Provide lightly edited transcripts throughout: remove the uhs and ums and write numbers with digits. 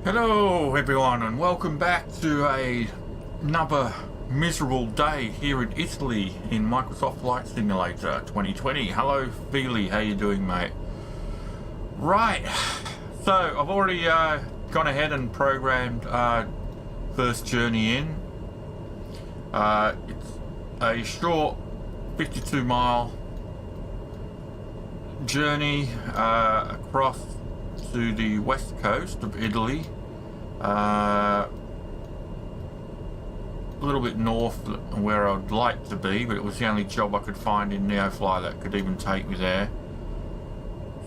Hello everyone and welcome back to another miserable day here in Italy in Microsoft Flight Simulator 2020. Hello Feely, how you doing mate? Right, so I've already gone ahead and programmed first journey in. It's a short 52-mile journey across to the west coast of Italy. A little bit north of where I'd like to be, but it was the only job I could find in NeoFly that could even take me there.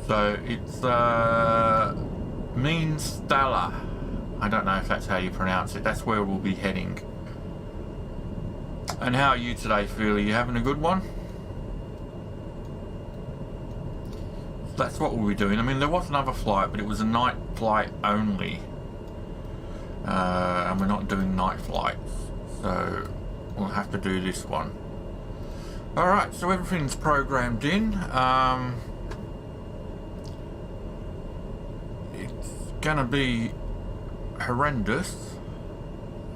So it's Mont-Saint-Michel. I don't know if that's how you pronounce it. That's where we'll be heading. And how are you today, Phil? You having a good one? That's what we'll be doing. I mean, there was another flight, but it was a night flight only. And we're not doing night flights, so we'll have to do this one. Alright, so everything's programmed in. It's gonna be horrendous.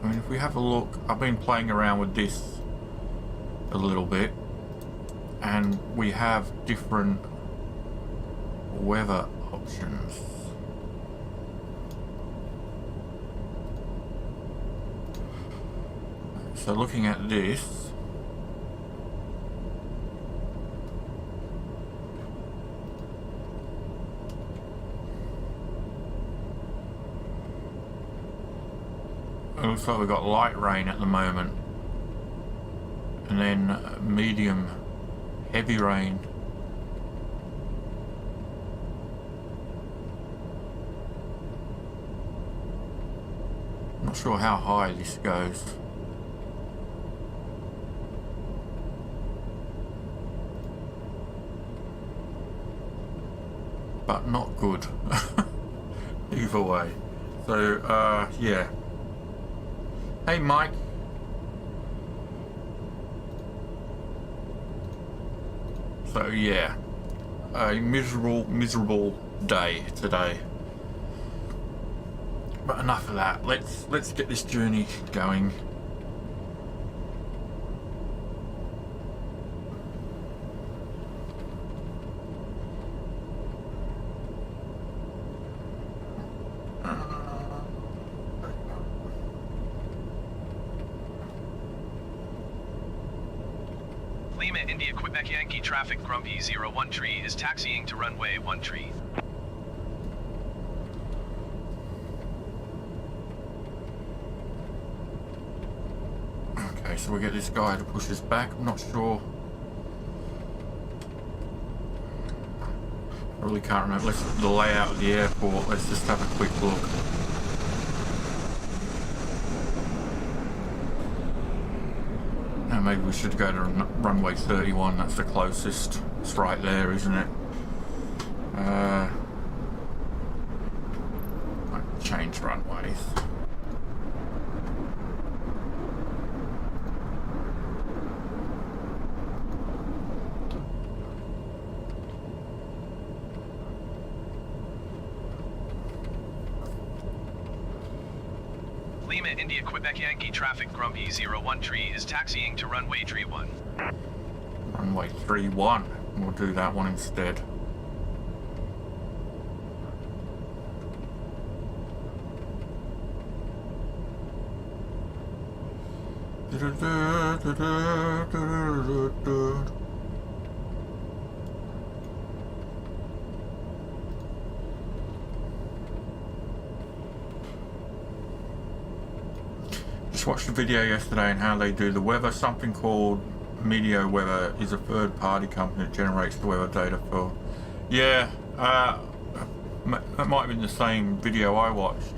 I mean, if we have a look, I've been playing around with this a little bit, and we have different weather options. So looking at this, it looks like we've got light rain at the moment, and then medium heavy rain. Not sure how high this goes. But not good. Either way. So, yeah. Hey, Mike. So, yeah. A miserable day today. But enough of that. Let's get this journey going. Lima India Quebec Yankee traffic Grumpy 01 Tree is taxiing to runway 1 Tree. Okay, so we get this guy to push us back. I'm not sure. I really can't remember. The layout of the airport. Let's just have a quick look. Maybe we should go to runway 31, that's the closest. It's right there, isn't it? Might change runways. Lima India Quebec Yankee traffic Grumpy 01 Tree is taxiing to runway 31. Runway 31. We'll do that one instead. Just watched a video yesterday on how they do the weather. Something called Meteor Weather is a third-party company that generates the weather data for. Yeah, that might have been the same video I watched.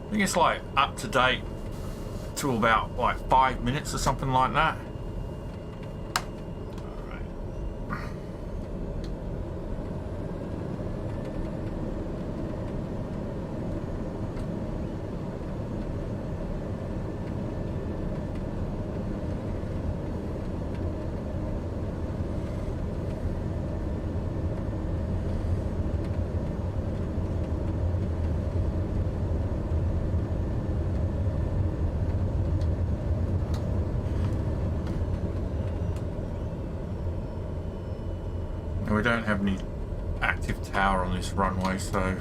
I think it's like up to date to about like 5 minutes or something like that. we don't have any active tower on this runway, so I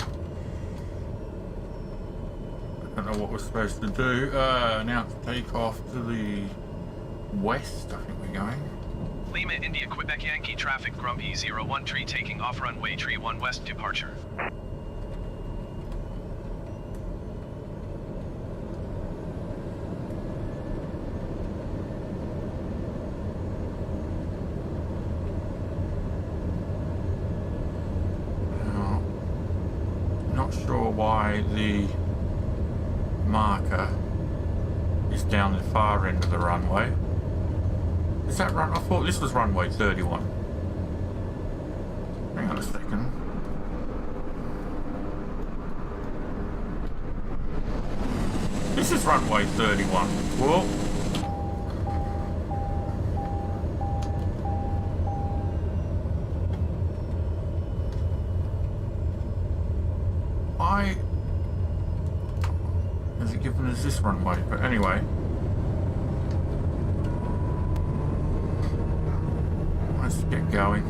don't know what we're supposed to do. Now to take off to the west, I think we're going. Lima India Quebec Yankee traffic Grumpy 01 tree taking off runway tree 1 west departure. Not sure why the marker is down the far end of the runway. Is that run? I thought this was runway 31. Hang on a second. This is runway 31. Whoa. Why has it given us this runway? But anyway. Let's get going.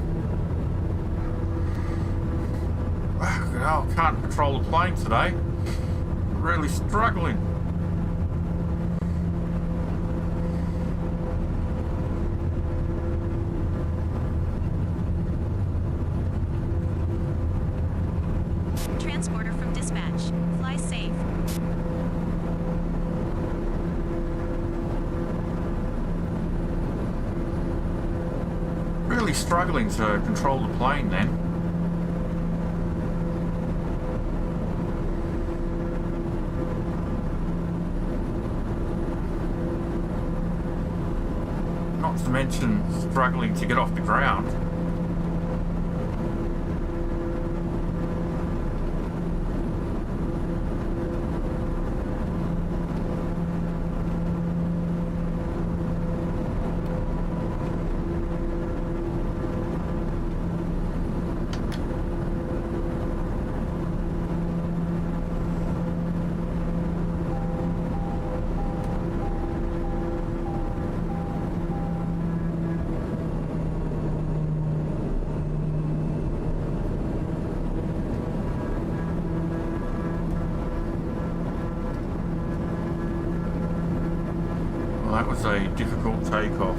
Wow, I can't control the plane today. Really struggling. Transporter from dispatch. Fly safe. Really struggling to control the plane then. Not to mention struggling to get off the ground. That was a difficult takeoff.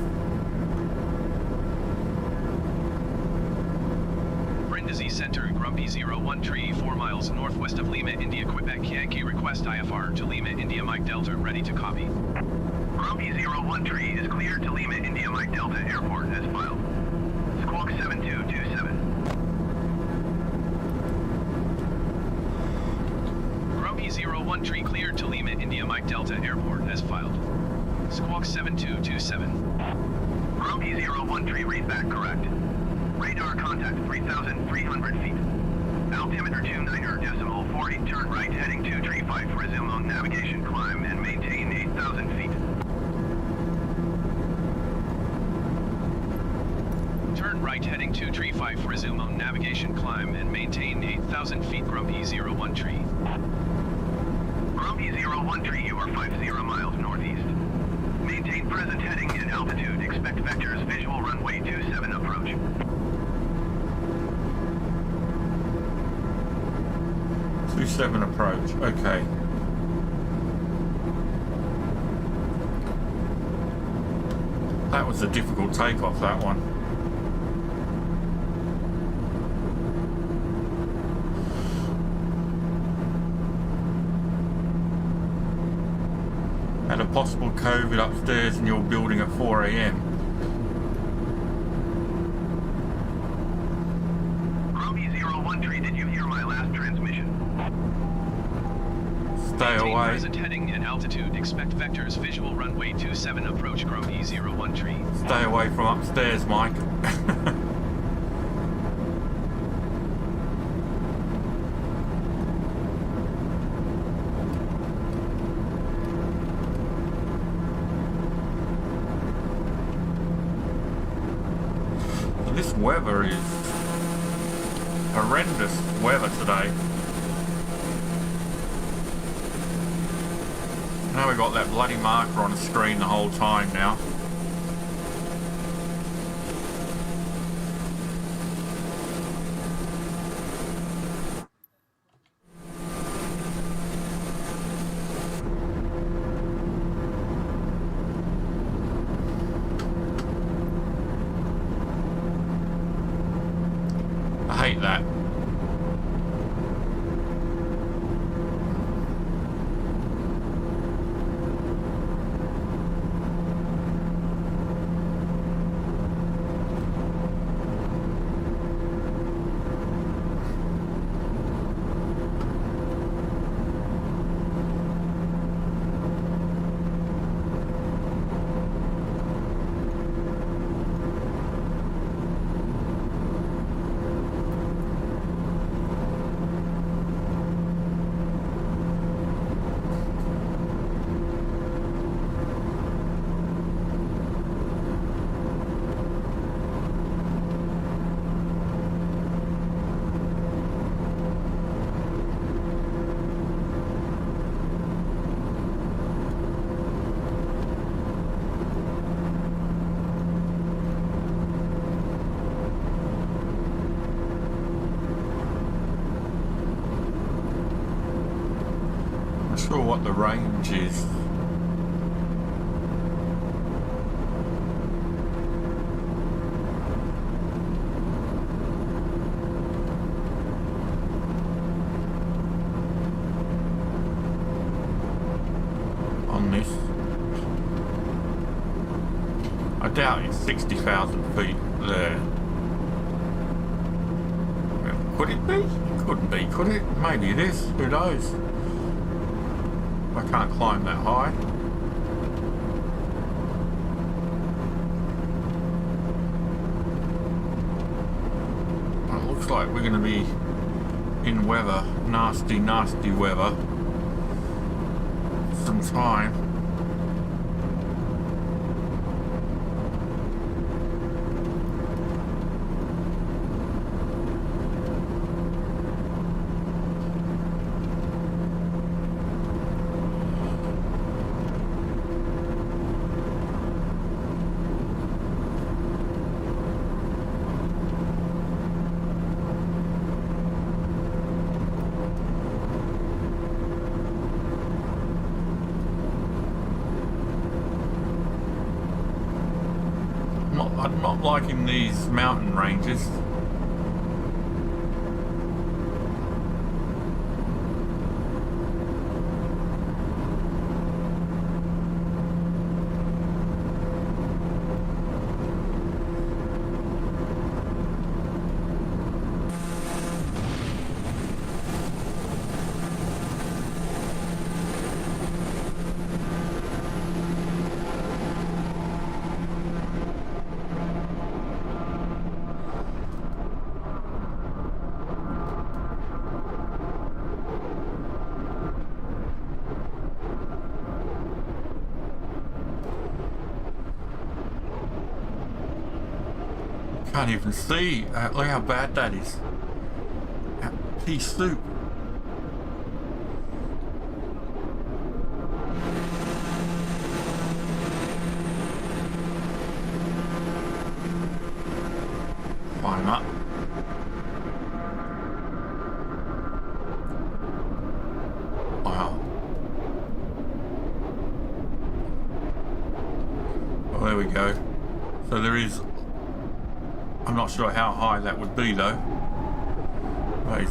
Brindisi Center, Grumpy 01 tree 4 miles northwest of Lima, India, Quebec Yankee request IFR to Lima, India, Mike Delta, ready to copy. Grumpy 01 tree is cleared to Lima, India, Mike Delta Airport as filed. Squawk 7227. Grumpy 01 tree cleared to Lima, India, Mike Delta Airport as filed. Squawk 7227. Grumpy 01 tree read back correct. Radar contact 3,300 feet. Altimeter 29.40, turn right heading 235, resume on navigation climb and maintain 8,000 feet. Turn right heading 235, resume on navigation climb and maintain 8,000 feet. Grumpy 01 tree. Grumpy 01 tree, you are 50 miles northeast. Maintain present heading and altitude. Expect vectors. Visual runway 27 approach. Two-seven approach. Okay. That was a difficult takeoff, that one. Had a possible COVID upstairs in your building at 4 AM. Grumpy 01 tree, did you hear my last transmission? Stay away. Present heading and altitude. Expect vectors. Visual runway 27 approach. Grumpy 01 tree. Stay away from upstairs, Mike. This weather is horrendous weather today. Now we've got that bloody marker on the screen the whole time now. that. Sure what the range is. On this, I doubt it's 60,000 feet there. Could it be? It couldn't be, could it? Maybe it is, who knows? I can't climb that high. It looks like we're going to be in weather, nasty, nasty weather, for some time. I'm not liking these mountain ranges. Can't even see. Look how bad that is. Pea soup. Climb up. Wow. Well, there we go. So there is. I'm not sure how high that would be though. Right.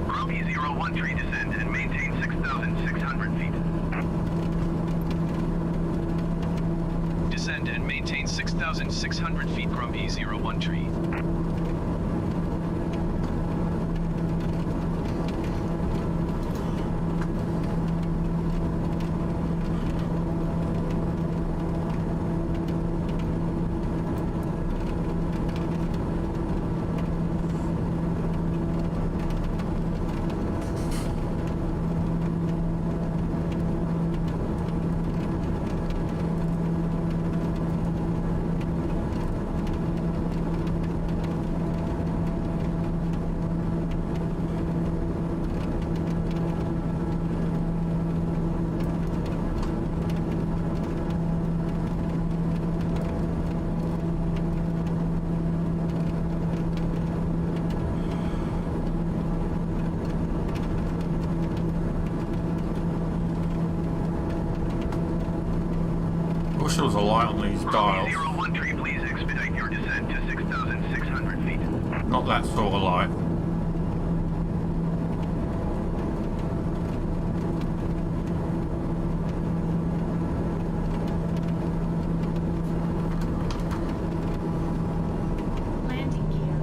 Grumpy 013 descend and maintain 6,600 feet. Descend and maintain 6,600 feet, Grumpy 013. wish there was a light on these dials. 01 tree, please expedite your descent to 6,600 feet. Not that sort of light. Landing gear.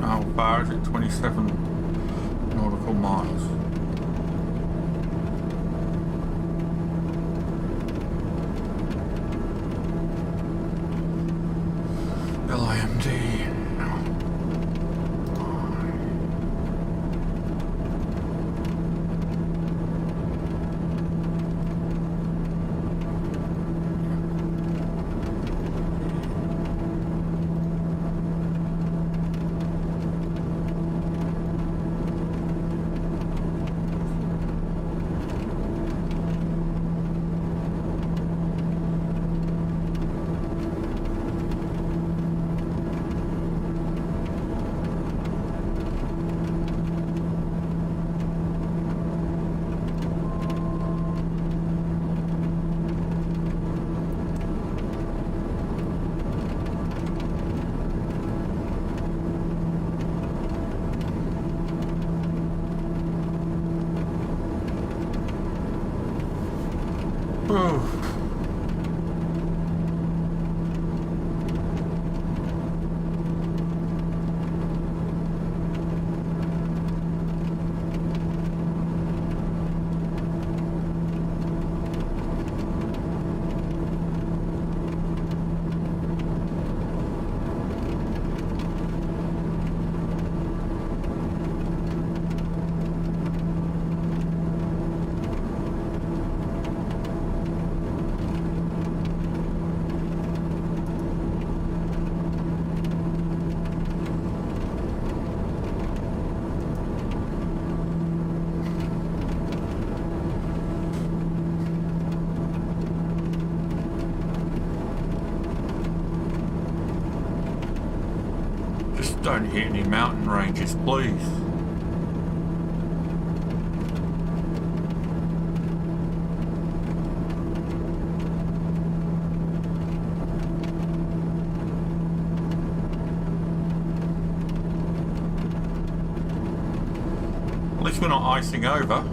How far is it? 27 nautical miles. LIMD. Just don't hit any mountain ranges, please. At least we're not icing over.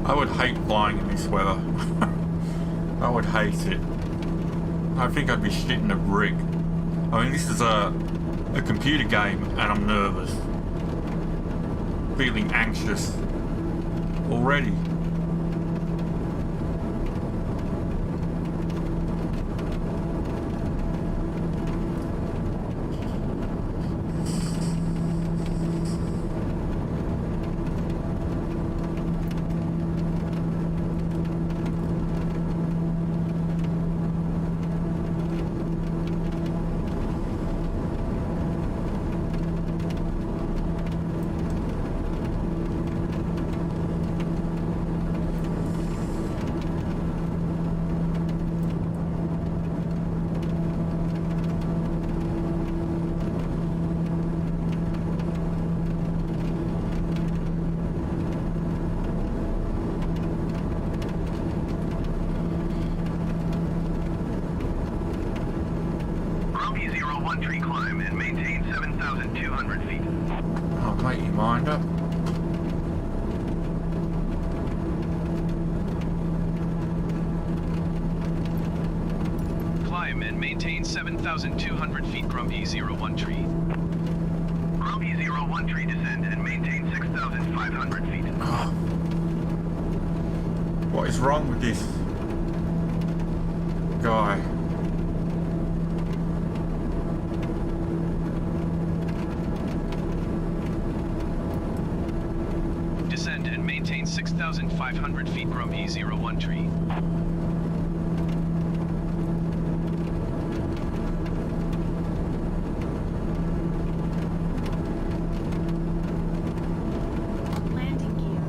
I would hate flying in this weather. I would hate it. I think I'd be shitting a brick. I mean, this is a computer game and I'm nervous. Feeling anxious already. 7,200 feet. Oh, mate, you mind up. Climb and maintain 7,200 feet. Grumpy 01 tree. Grumpy 01 tree, descend and maintain 6,500 feet. Oh. What is wrong with this guy? Descend and maintain 6,500 feet. Grumpy 01 tree. Landing gear.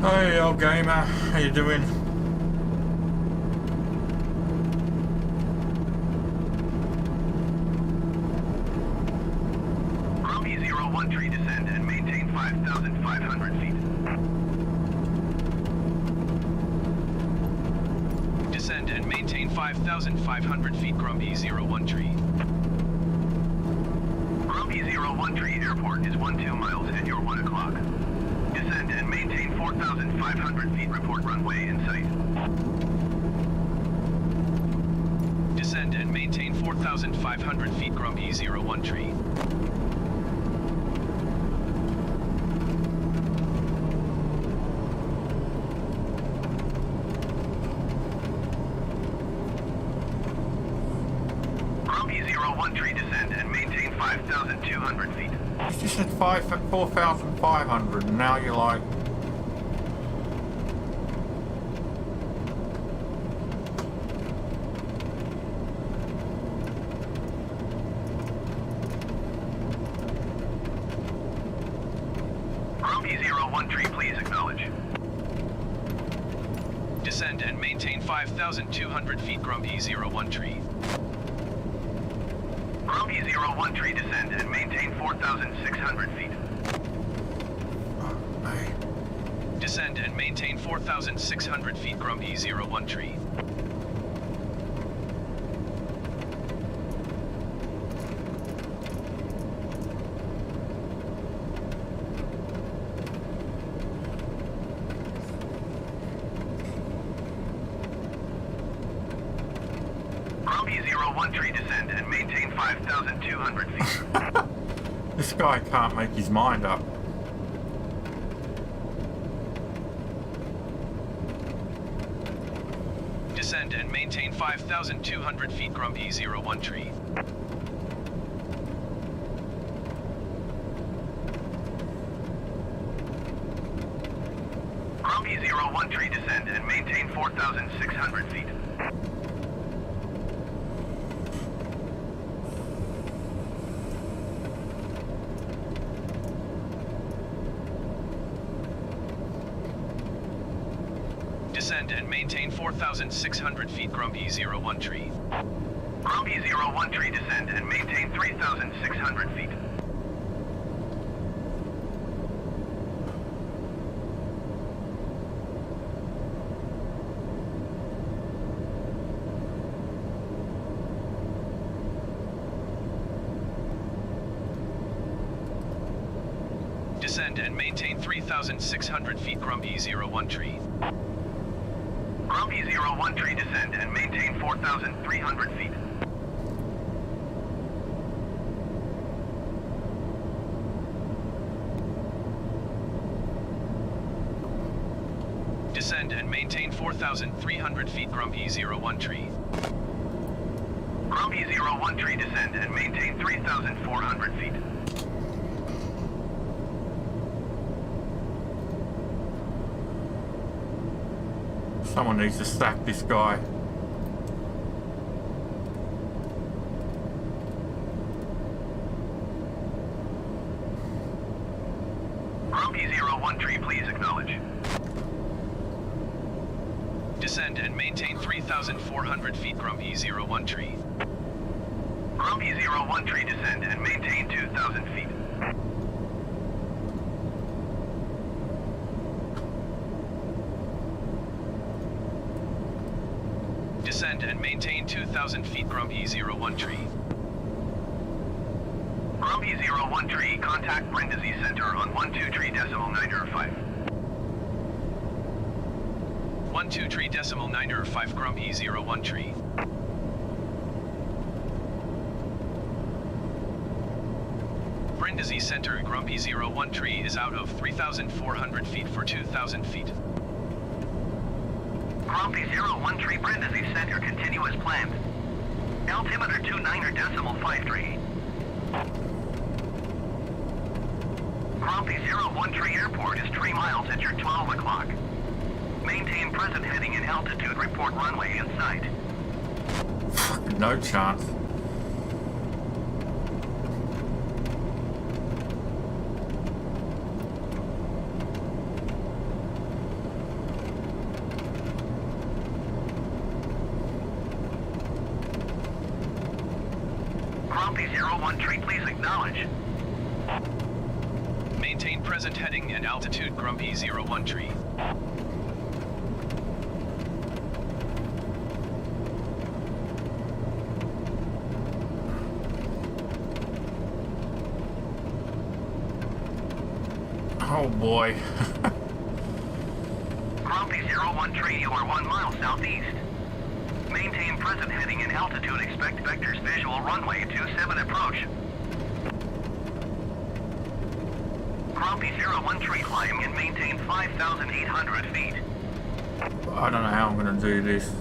Hey, old gamer, how you doing? Grumpy 01 tree, descend and maintain 5,500 feet. Descend and maintain 5,500 feet. Grumpy 01 tree. Grumpy 01 tree, airport is 12 miles and you're 1 o'clock. Descend and maintain 4,500 feet. Report runway in sight. Descend and maintain 4,500 feet. Grumpy 01 tree. Grumpy 01 tree, descend and maintain 5,200 feet. You just said 4,500 and now you're like... Grumpy 01 tree, please acknowledge. Descend and maintain 5,200 feet. Grumpy 01 tree. Grumpy 01 tree, descend and maintain 4,600 feet. Hey. Descend and maintain 4,600 feet. Grumpy 01 tree. Grumpy 01 tree, descend and maintain 5,200 feet. This guy can't make his mind up. Descend and maintain 5,200 feet. Grumpy 01 tree. Grumpy 01 tree, descend and maintain 4,600 feet. Descend and maintain 4,600 feet. Grumpy 01 tree. Grumpy 01 tree, descend and maintain 3,600 feet. Descend and maintain 3,600 feet. Grumpy 01 tree. Grumpy 01 tree, descend and maintain 4,300 feet. Descend and maintain 4,300 feet. Grumpy 01 tree. Grumpy 01 tree, descend and maintain 3,400 feet. Someone needs to sack this guy. 01 tree, please acknowledge. Descend and maintain 3,400 feet, Grumpy 01 tree. Grumpy 01 tree, descend and maintain 2,000 feet. Descend and maintain 2,000 feet, Grumpy 01 tree. Grumpy 01 tree, contact Brindisi Center on 12.3.905. 12.3.905, Grumpy 01 tree. Brindisi Center, Grumpy 01 tree is out of 3,400 feet for 2,000 feet. Grumpy 01 tree, Brindisi Center, continue as planned. Altimeter 29.53. Grumpy 01 tree airport is 3 miles at your 12 o'clock. Maintain present heading and altitude, report runway in sight. No chance. Grumpy 01 tree, please acknowledge. Maintain present heading and altitude, Grumpy 01 tree. Oh boy. Grumpy 01 tree, you are 1 mile southeast. Maintain present heading and altitude, expect vectors visual runway 27 approach. Grumpy 01 tree, climb and maintain 5,800 feet. I don't know how I'm gonna do this.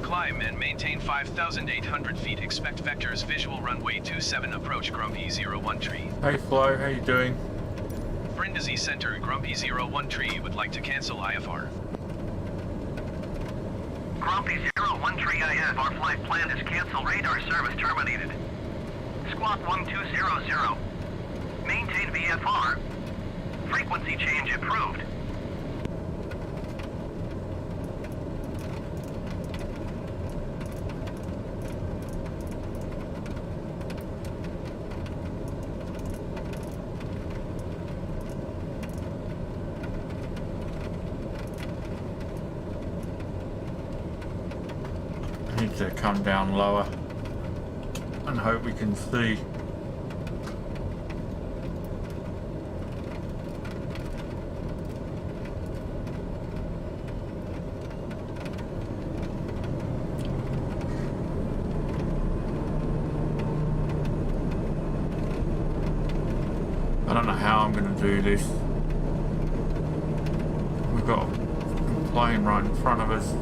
Climb and maintain 5,800 feet, expect vectors visual runway 27 approach, Grumpy 01 tree. Hey Flo, how you doing? Brindisi Center, Grumpy 01 tree would like to cancel IFR. Grumpy 01 tree, IFR flight plan is canceled, radar service terminated. Squawk 1200. Maintain VFR. Frequency change approved. Need to come down lower and hope we can see. I don't know how I'm going to do this. We've got a plane right in front of us.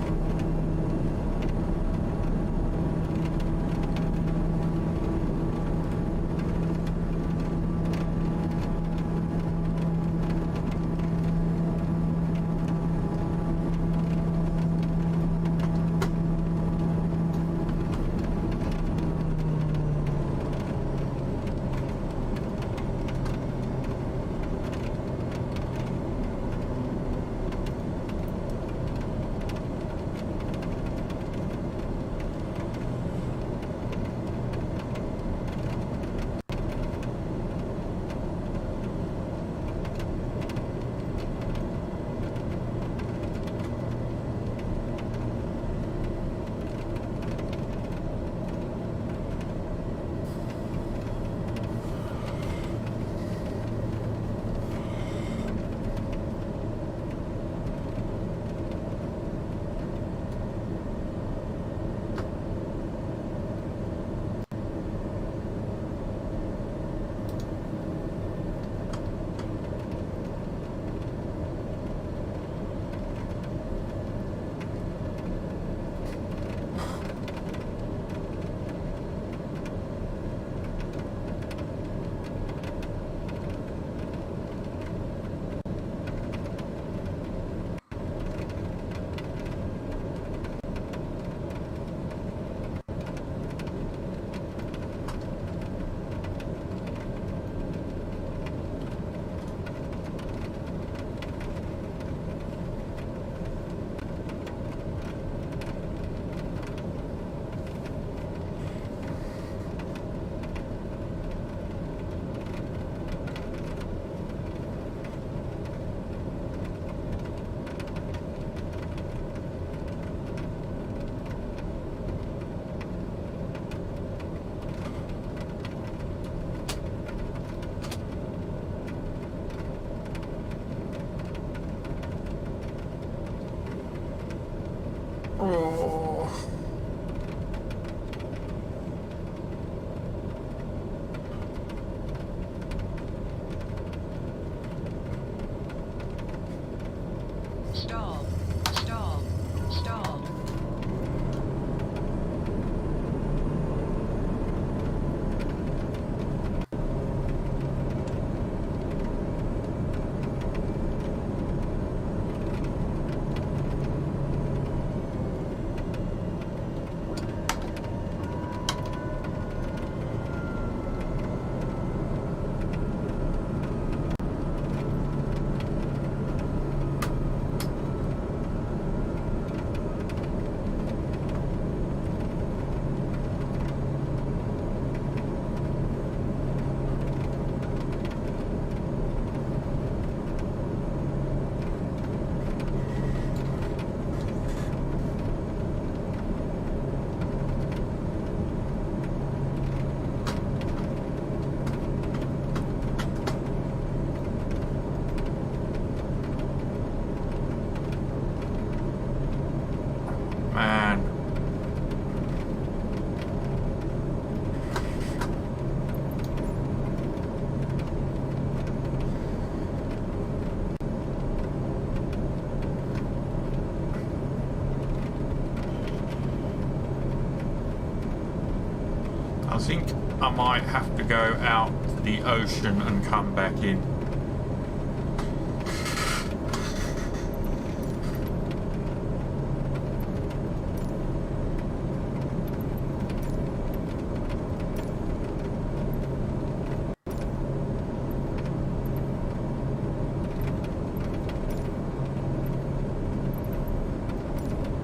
I think I might have to go out to the ocean and come back in.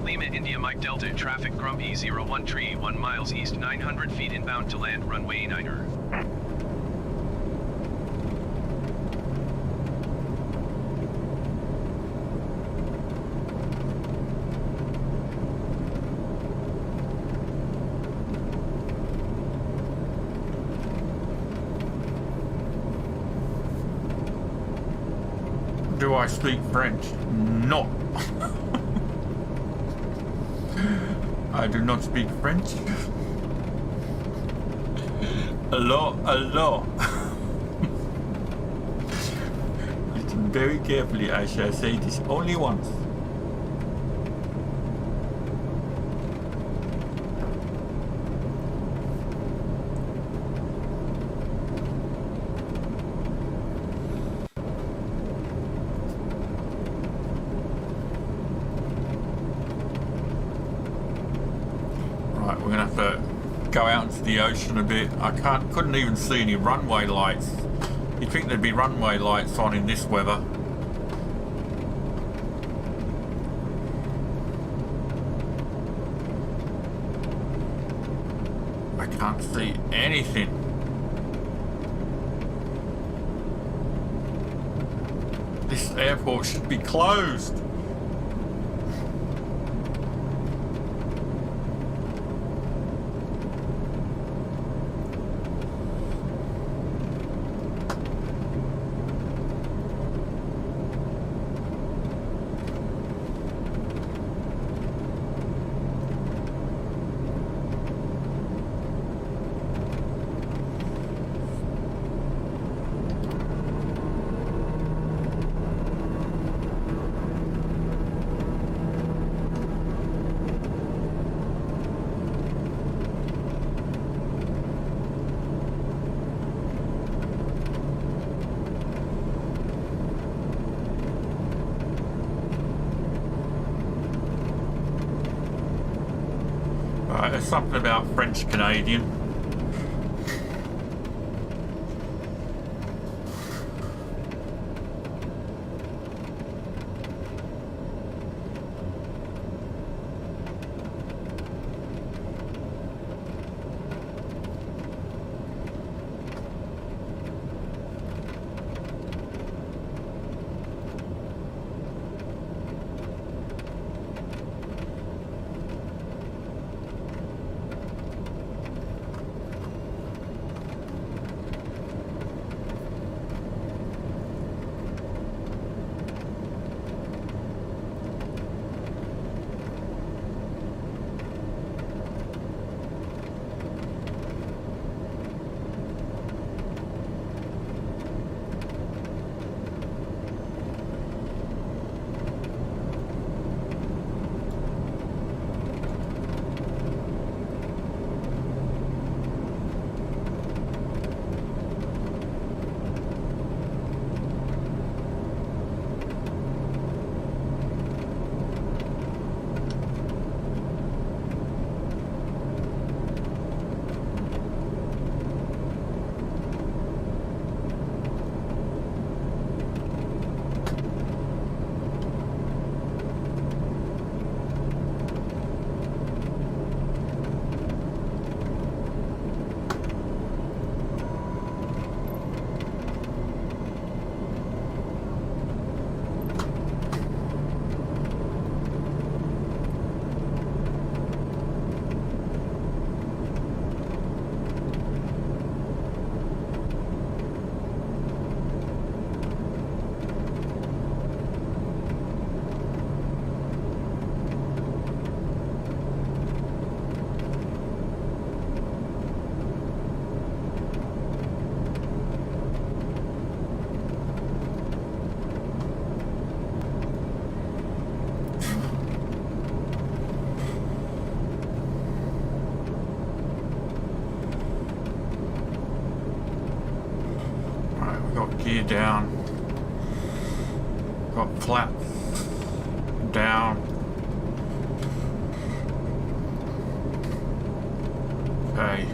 Lima India Mike Delta traffic Grumpy 01 tree 1 miles east 900 feet inbound to land runway 9er. Do I speak French? No. I do not speak French. Hello, hello. Listen very carefully, I shall say this only once. Right, we're gonna have to go out into the ocean a bit. I couldn't even see any runway lights. You'd think there'd be runway lights on in this weather. I can't see anything. This airport should be closed. There's something about French Canadian. Gear down. Got flaps down. Okay.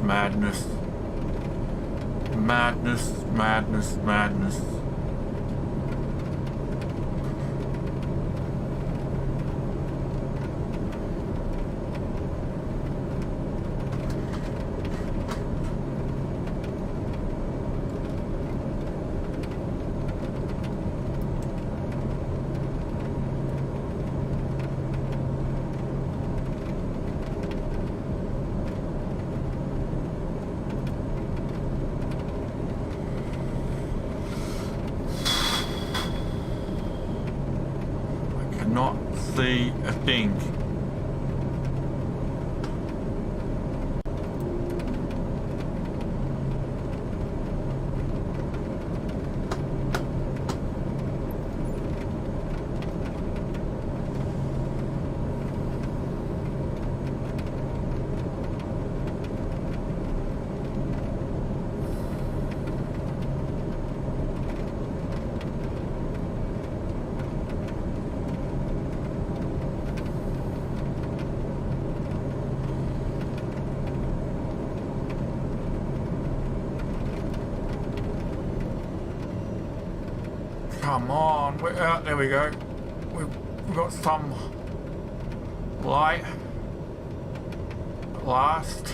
Madness. Madness, madness, madness. Not see a thing. Come on, there we go. We've got some light at last.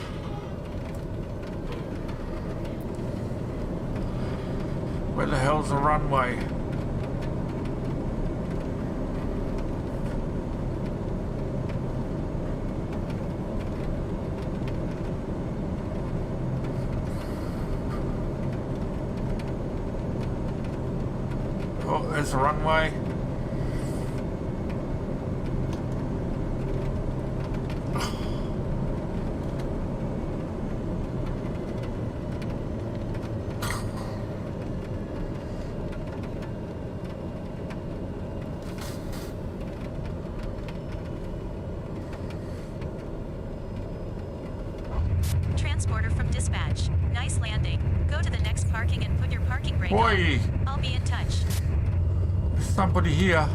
Where the hell's the runway? Oh, there's the runway. Transporter from dispatch. Nice landing. Go to the next parking and put your parking brake Oi! on. I'll be in touch. There's somebody here.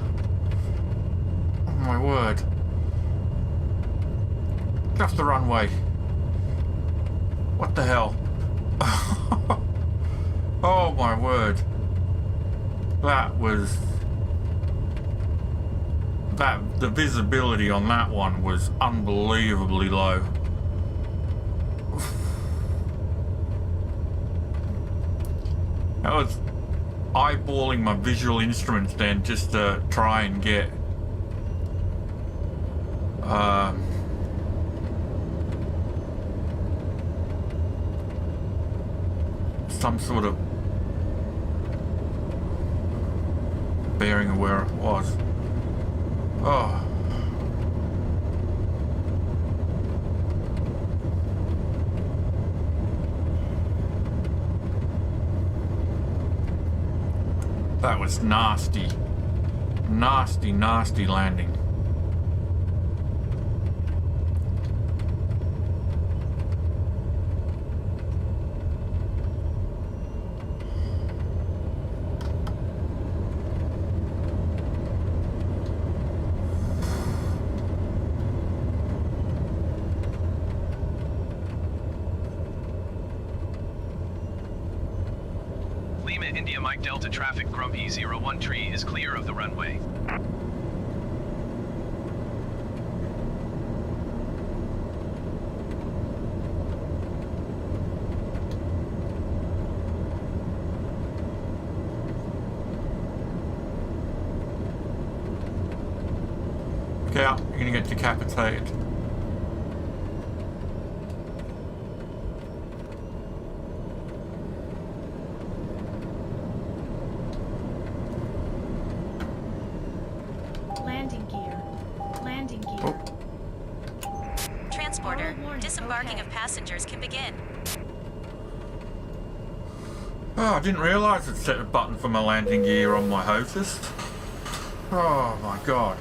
Oh my word. Get off the runway. What the hell? Oh my word. The visibility on that one was unbelievably low. I was eyeballing my visual instruments then just to try and get some sort of bearing of where it was. Oh. That was nasty. Nasty, nasty landing. Lima India Mike Delta traffic Grumpy 01 tree is clear of the runway. Look out, you're gonna get decapitated. Landing gear. Landing gear. Transporter, Oral warning, disembarking okay. of passengers can begin. Oh, I didn't realise it set a button for my landing gear on my hostess. Oh my god.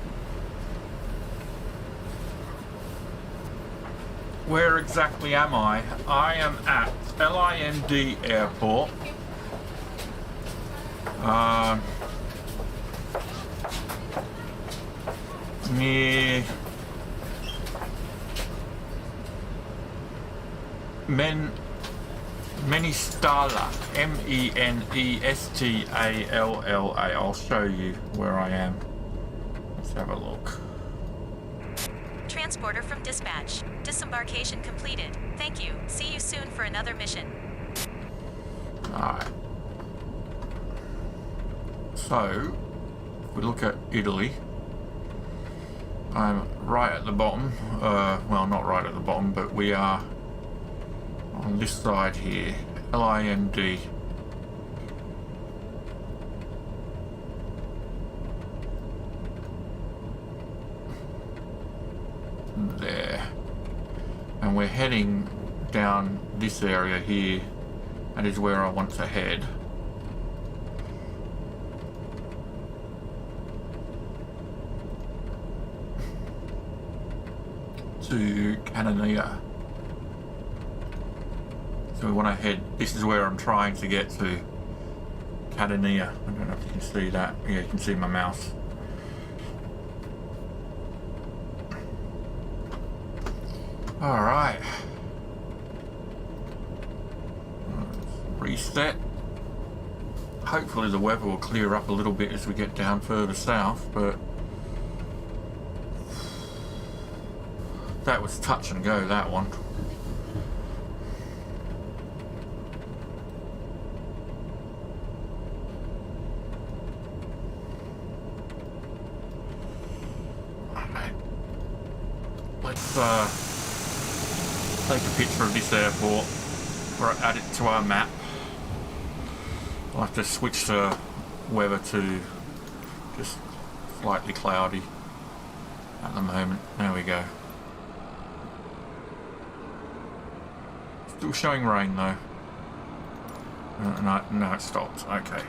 Where exactly am I? I am at LIND Airport. Near Menistalla, Menestalla. I'll show you where I am. Let's have a look. Transporter from dispatch. Disembarkation completed. Thank you. See you soon for another mission. Alright. So, if we look at Italy, I'm right at the bottom. Well, not right at the bottom, but we are on this side here. LIND. There. And we're heading down this area here. That is where I want to head. To Catania. So we want to head, this is where I'm trying to get to. Catania. I don't know if you can see that. Yeah, you can see my mouse. Alright. Reset. Hopefully the weather will clear up a little bit as we get down further south, but that was touch and go, that one. Alright. Let's take a picture of this airport or add it to our map. I'll have to switch the weather to just slightly cloudy at the moment. There we go. Still showing rain though. No, it stopped. Okay.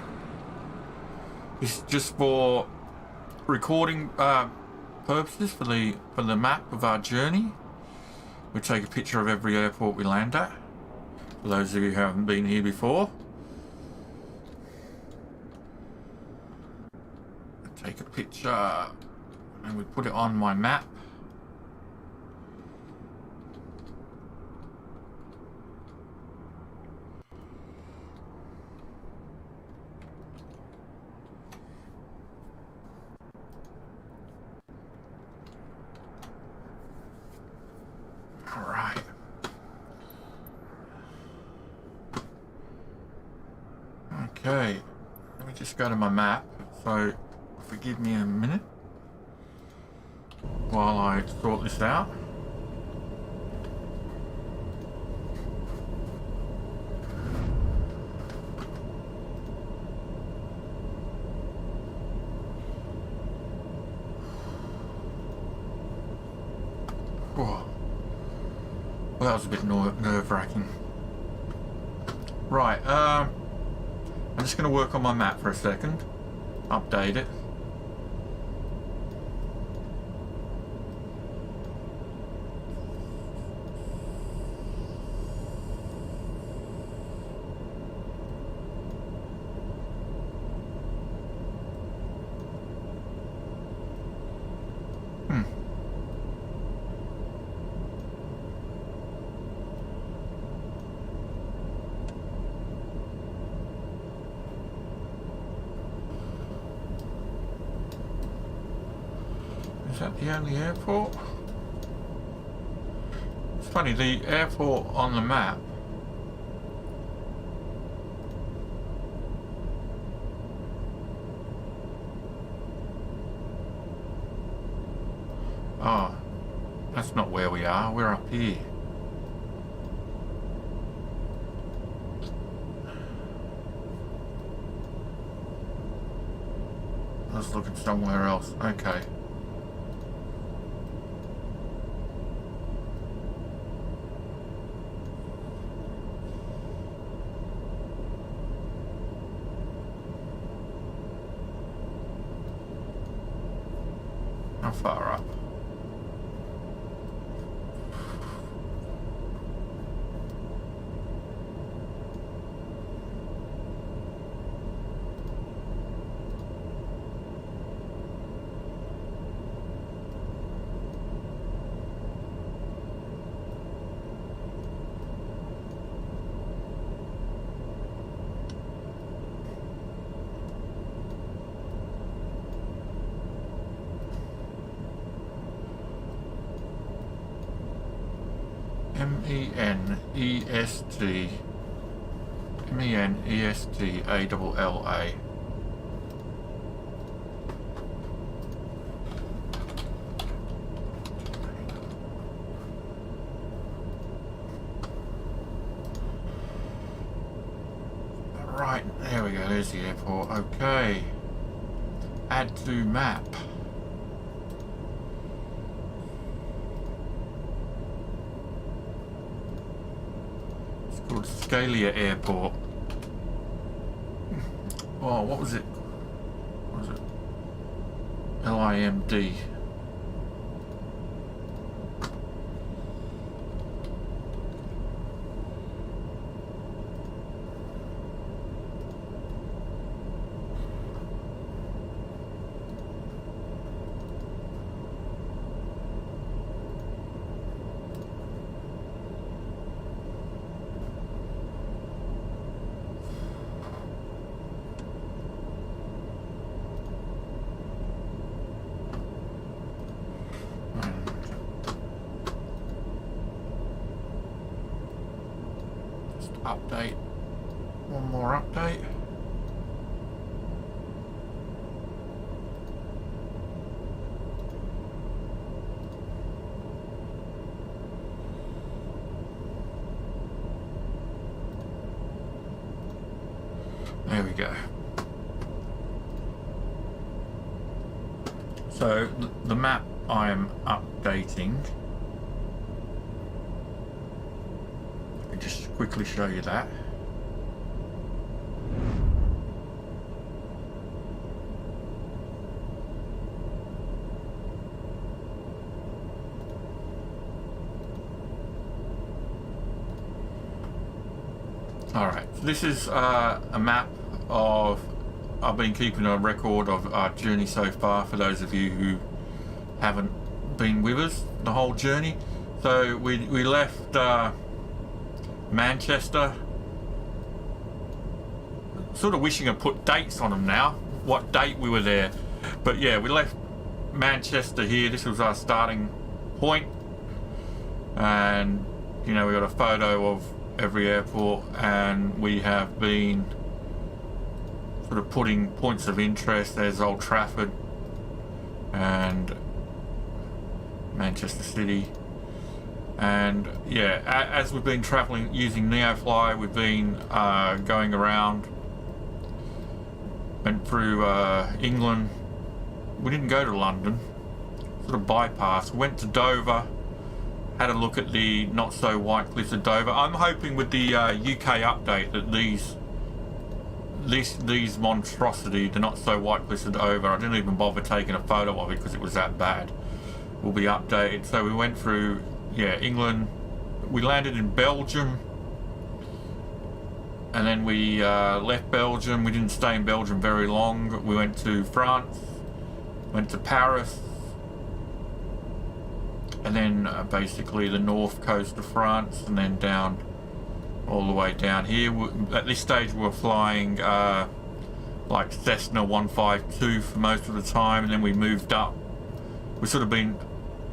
This is just for recording purposes for the map of our journey. We take a picture of every airport we land at. For those of you who haven't been here before. Take a picture and we put it on my map. All right. Okay, let me just go to my map. So forgive me a minute while I sort this out. Whoa. Well, that was a bit nerve-wracking. Right, I'm just going to work on my map for a second. Update it. Is that the only airport? It's funny, the airport on the map Oh, that's not where we are. We're up here. I was looking somewhere else. Okay. How far up? MENESTALLA. Right, there we go, there's the airport. Okay. Add to map. Called Scalia Airport. Oh, what was it? What was it? LIMD. Update. One more update. There we go. So the map I am updating. Just quickly show you that. Alright, so this is a map of, I've been keeping a record of our journey so far for those of you who haven't been with us the whole journey. So we left Manchester. Sort of wishing I put dates on them now, what date we were there. But yeah, we left Manchester here. This was our starting point. And, you know, we got a photo of every airport, and we have been sort of putting points of interest. There's Old Trafford and Manchester City. And yeah, as we've been travelling using NeoFly, we've been going around, went through England. We didn't go to London, sort of bypass. We went to Dover, had a look at the not so white cliffs of Dover. I'm hoping with the UK update that these monstrosity, the not so white cliffs of Dover, I didn't even bother taking a photo of it because it was that bad, will be updated. So we went through, yeah, England. We landed in Belgium, and then we left Belgium. We didn't stay in Belgium very long. We went to France, went to Paris, and then basically the north coast of France, and then down all the way down here. At this stage we were flying like Cessna 152 for most of the time, and then we moved up. We've sort of been,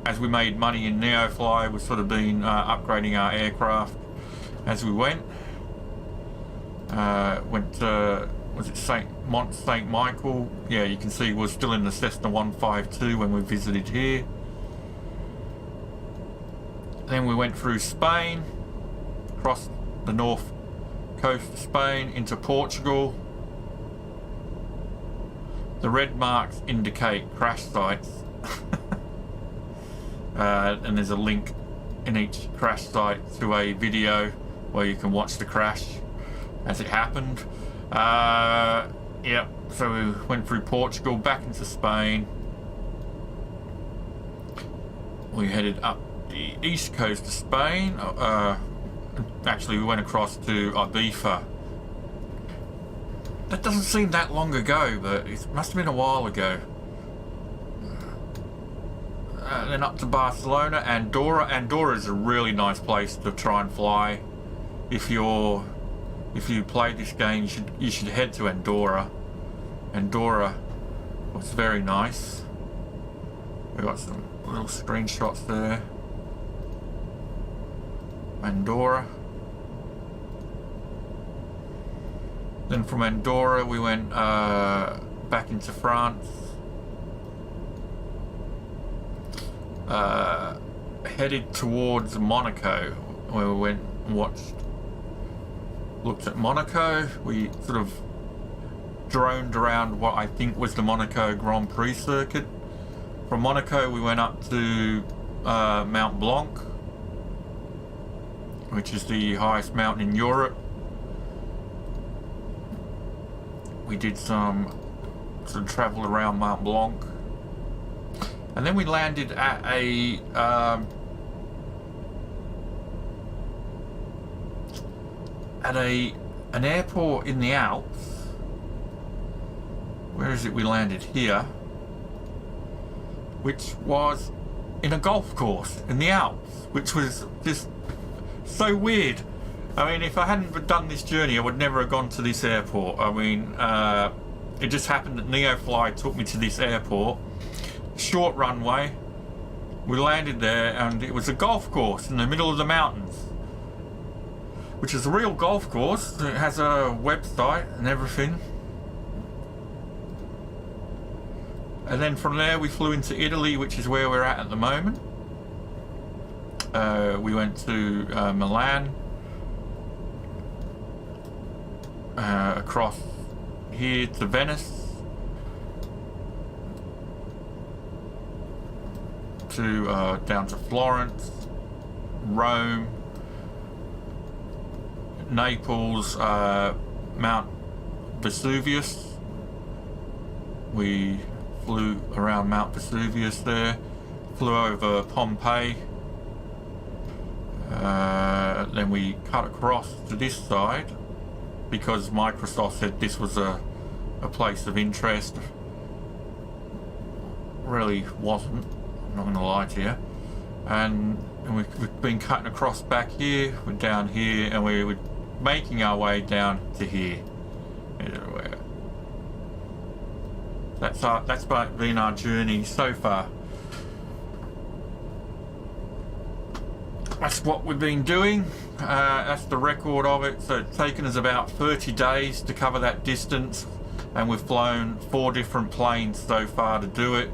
as we made money in NeoFly, we've sort of been upgrading our aircraft as we went. Went to, was it Mont-Saint-Michel? Yeah, you can see we're still in the Cessna 152 when we visited here. Then we went through Spain, across the north coast of Spain into Portugal. The red marks indicate crash sites. And there's a link in each crash site to a video where you can watch the crash as it happened. Yep, so we went through Portugal, back into Spain. We headed up the east coast of Spain. Actually, we went across to Ibiza. That doesn't seem that long ago, but it must have been a while ago. Then up to Barcelona, Andorra. Andorra is a really nice place to try and fly. If you play this game, you should head to Andorra. Andorra was very nice. We got some little screenshots there. Andorra. Then from Andorra we went back into France. Headed towards Monaco, where we went and looked at Monaco. We sort of droned around what I think was the Monaco Grand Prix circuit. From Monaco we went up to Mont Blanc, which is the highest mountain in Europe. We did some sort of travel around Mont Blanc, and then we landed at an airport in the Alps. Where is it? We landed here, which was in a golf course in the Alps, which was just so weird. I mean, if I hadn't done this journey, I would never have gone to this airport. I mean, it just happened that NeoFly took me to this airport. Short runway. We landed there, and it was a golf course in the middle of the mountains, which is a real golf course. It has a website and everything. And then from there we flew into Italy, which is where we're at the moment. We went to Milan, across here to Venice, to down to Florence, Rome, Naples, Mount Vesuvius. We flew around Mount Vesuvius there, flew over Pompeii, then we cut across to this side because Microsoft said this was a place of interest. Really wasn't, I'm not going to lie to you. And we've been cutting across back here, we're down here, and we're making our way down to here. That's been our journey so far. That's what we've been doing. That's the record of it. So it's taken us about 30 days to cover that distance, and we've flown 4 different planes so far to do it.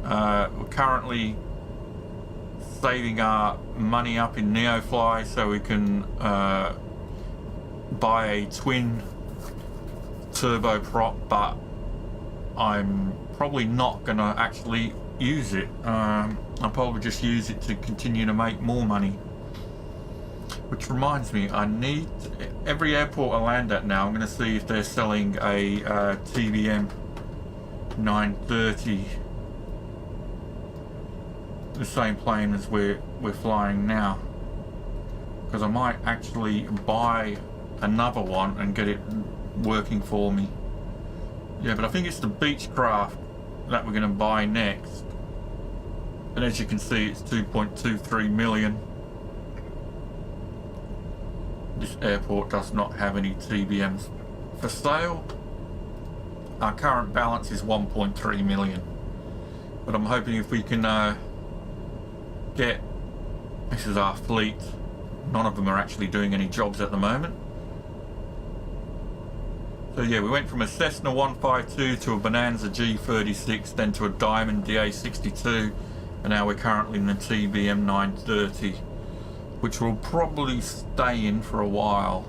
We're currently saving our money up in NeoFly so we can buy a twin turboprop, but I'm probably not going to actually use it. I'll probably just use it to continue to make more money. Which reminds me, I need every airport I land at now, I'm going to see if they're selling a TBM 930, the same plane as we're flying now, because I might actually buy another one and get it working for me. Yeah, but I think it's the Beechcraft that we're going to buy next. And as you can see, it's 2.23 million. This airport does not have any TBMs for sale. Our current balance is 1.3 million. But I'm hoping if we can get... This is our fleet. None of them are actually doing any jobs at the moment. So yeah, we went from a Cessna 152 to a Bonanza G36, then to a Diamond DA62, and now we're currently in the TBM 930, which will probably stay in for a while.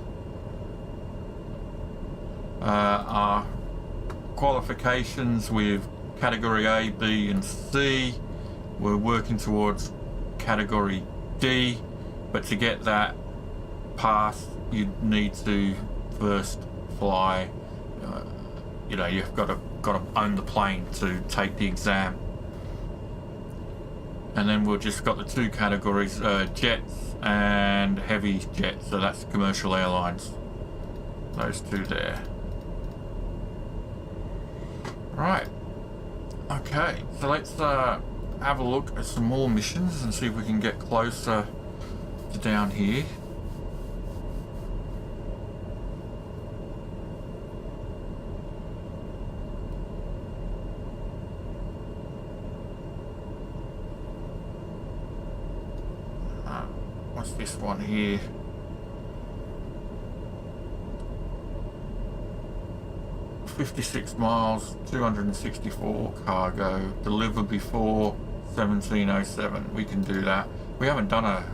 Our qualifications with category A, B and C, we're working towards category D, but to get that passed you need to first fly, you know, you've got to own the plane to take the exam. And then we've just got the two categories, jets and heavy jets, so that's commercial airlines, those two there. Right, okay, so let's have a look at some more missions and see if we can get closer to down here. What's this one here? $56 miles, 264 cargo, deliver before 1707. We can do that. We haven't done a...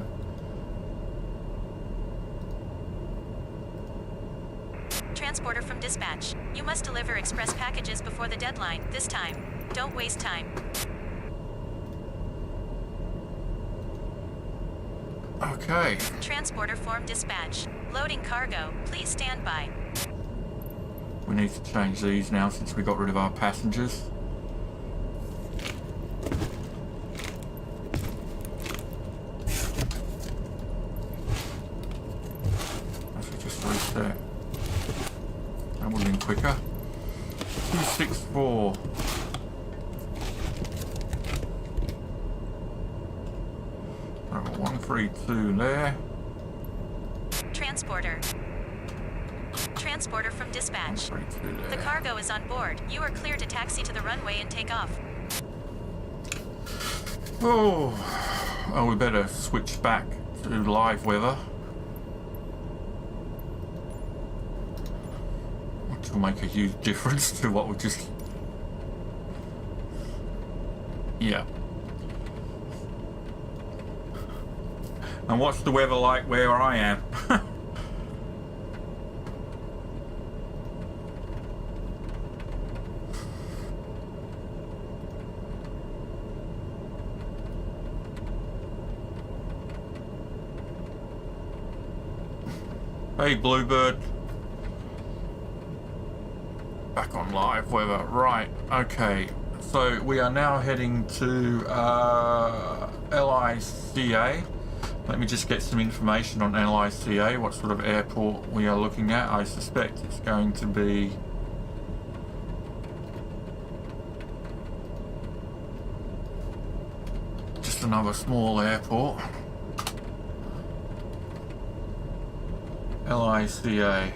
Transporter from dispatch. You must deliver express packages before the deadline, this time. Don't waste time. Okay. Transporter form dispatch. Loading cargo. Please stand by. We need to change these now since we got rid of our passengers. Let's just reset. That would have been quicker. 264. I've got 132 there. Transporter. Transporter from dispatch. 132 there. The cargo is on board. You are clear to taxi to the runway and take off. Oh, we better switch back to live weather, which will make a huge difference to what we just... Yeah. And what's the weather like where I am? Hey Bluebird. Back on live weather. Right, okay. So we are now heading to LICA. Let me just get some information on LICA, what sort of airport we are looking at. I suspect it's going to be just another small airport. LICA.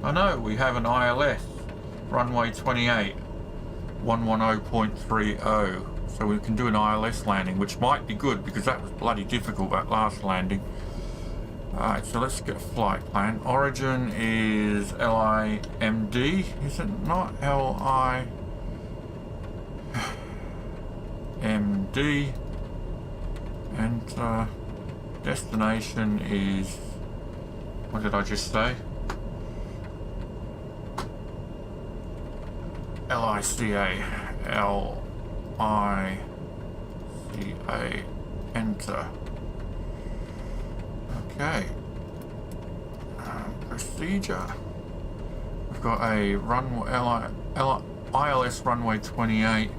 I know, we have an ILS, runway 28, 110.30. So we can do an ILS landing, which might be good because that was bloody difficult, that last landing. Alright, so let's get a flight plan. Origin is LIMD, is it not? LIMD. And destination is, what did I just say? LICA. LICA. Enter. Okay. Procedure. We've got a runway ILS runway 28.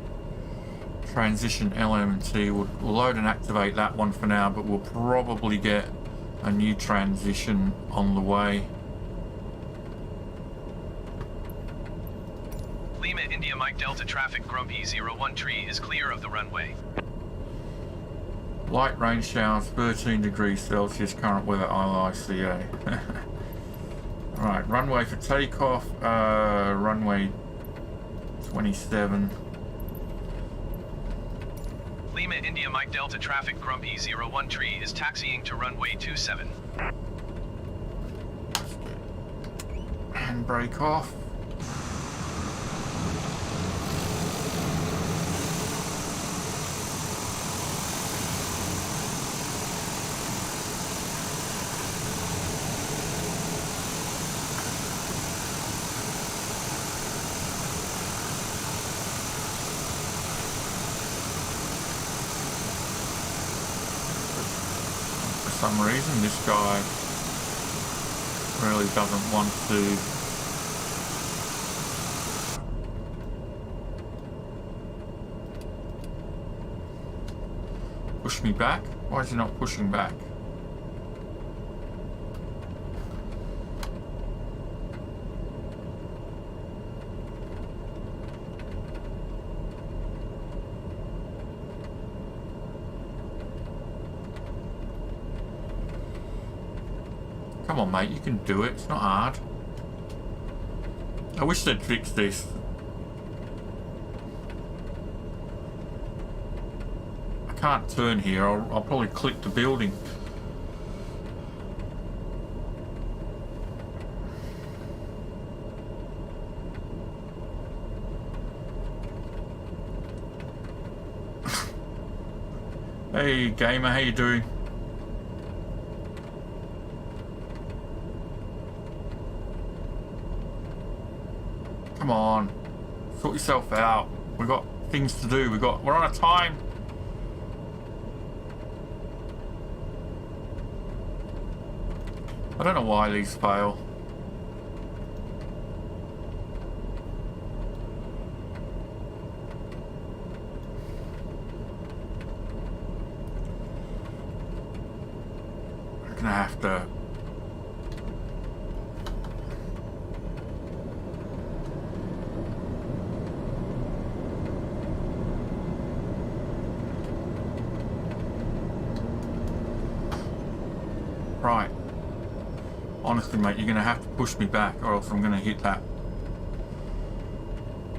Transition LMT. We'll load and activate that one for now, but we'll probably get a new transition on the way. Lima India Mike Delta traffic Grumpy 01 tree is clear of the runway. Light rain showers, 13 degrees Celsius, current weather LICA. Right, runway for takeoff, runway 27. Lima India Mike Delta traffic Grumpy 01 tree is taxiing to runway 27. Handbrake off. some reason this guy really doesn't want to push me back. Why is he not pushing back? Come on, mate, you can do it. It's not hard. I wish they'd fix this. I can't turn here. I'll probably click the building. Hey, gamer, how you doing? Come on, sort yourself out. We've got things to do. We're on a time. I don't know why these fail. I'm gonna have to. Right. Honestly, mate, you're going to have to push me back or else I'm going to hit that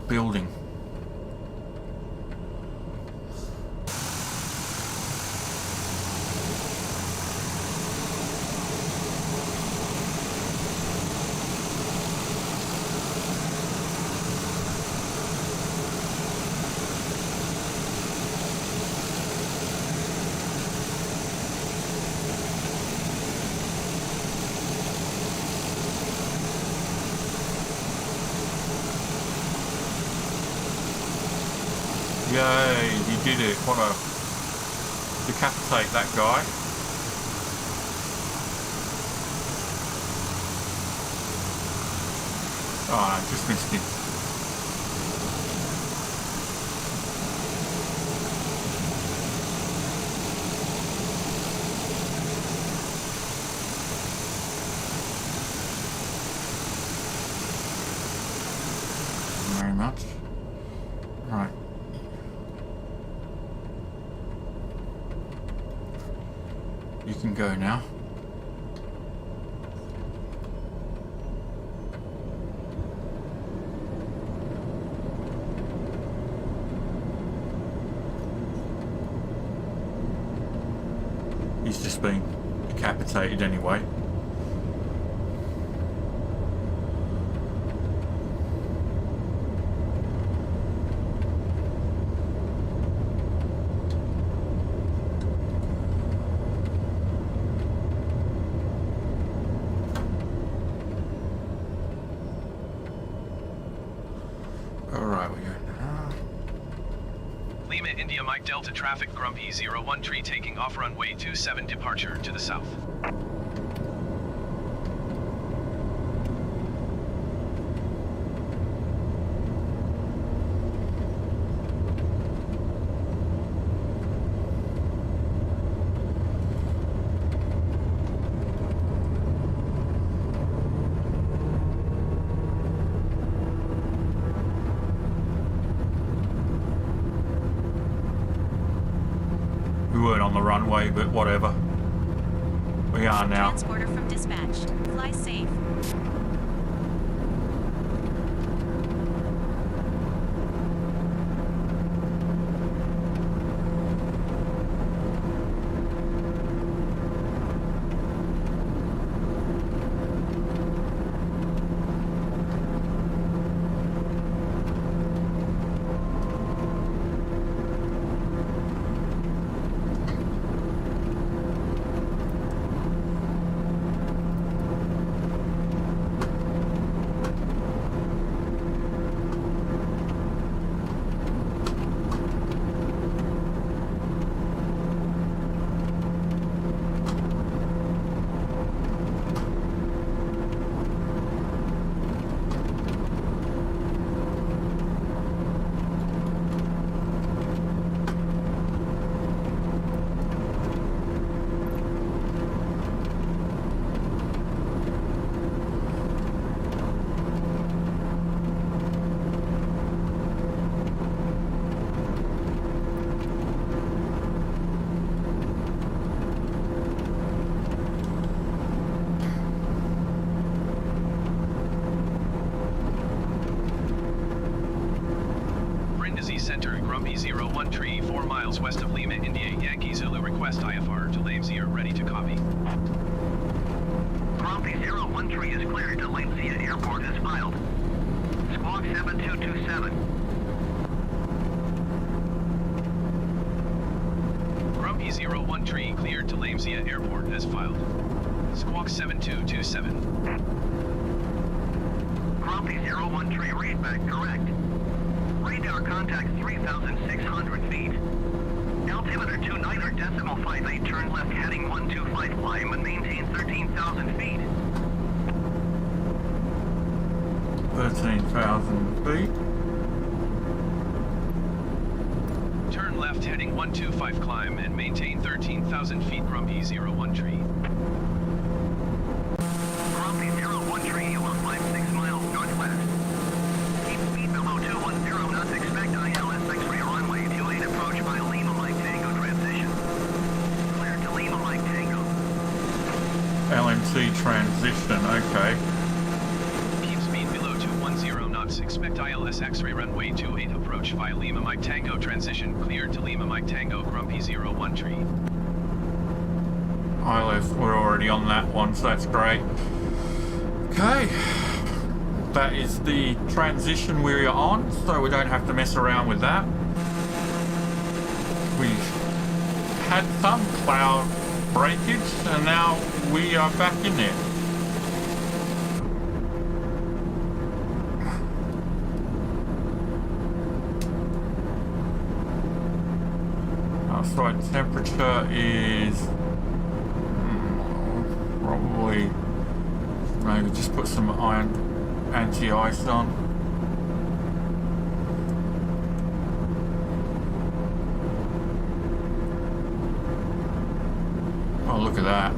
building. Yay, he did it. What a... decapitate that guy. Oh, I just missed him. Thank you very much. Right. You can go now. He's just been decapitated anyway. Lima India Mike Delta traffic Grumpy 01 tree taking off runway 27 departure to the south. We weren't on the runway, but whatever. We are now. Transporter from dispatch. Fly safe. Easy Center, Grumpy 01 Tree, 4 miles west of Lima, India, Yankee Zulu request IFR to Lamezia, ready to copy. Grumpy 01 Tree is cleared to Lamezia Airport as filed. Squawk 7227. Grumpy 01 Tree cleared to Lamezia Airport as filed. Squawk 7227. Grumpy 01 Tree, readback correct. Radar contact 3,600 feet. Altimeter 29.58, turn left heading 125, climb and maintain 13,000 feet. 13,000 feet. Turn left heading 125, climb and maintain 13,000 feet. Grumpy 01 Tree. Grumpy 01 Tree, you will climb 6 miles northwest. Keep speed below 210 knots, expect ILS X-ray runway 28 approach by Lima Mike Tango transition. Clear to Lima Mike Tango. LMC transition, okay. Keep speed below 210 knots, expect ILS X-ray runway 28 approach via Lima Mike Tango transition, cleared to Lima Mike Tango, Grumpy 01 Tree. We're already on that one, so that's great. Okay, that is the transition we are on, so we don't have to mess around with that. We've had some cloud breakage, and now we are back in there. Outside temperature is probably, maybe just put some iron anti-ice on. Oh, look at that.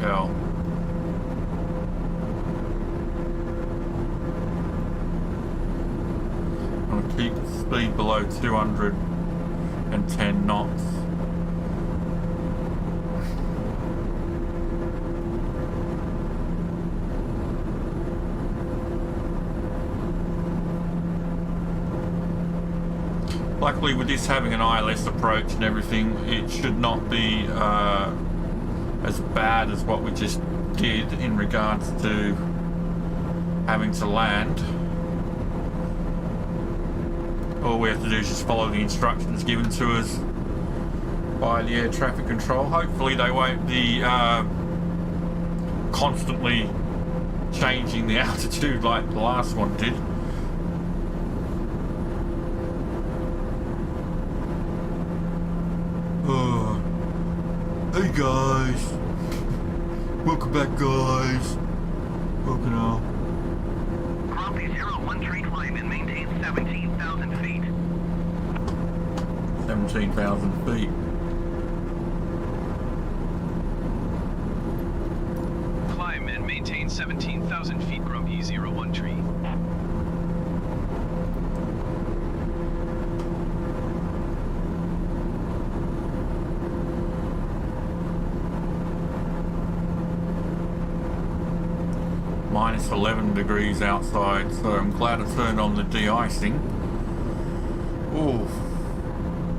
Hell. I'll keep speed below 210 knots. Luckily, with this having an ILS approach and everything, it should not be as bad as what we just did in regards to having to land. All we have to do is just follow the instructions given to us by the air traffic control. Hopefully they won't be constantly changing the altitude like the last one did. Hey guys, welcome back guys. Welcome on. Grumpy 01 Tree, climb and maintain 17,000 feet. 17,000 feet. Climb and maintain 17,000 feet. Grumpy 01 Tree. Minus 11 degrees outside, so I'm glad I turned on the de-icing. Ooh,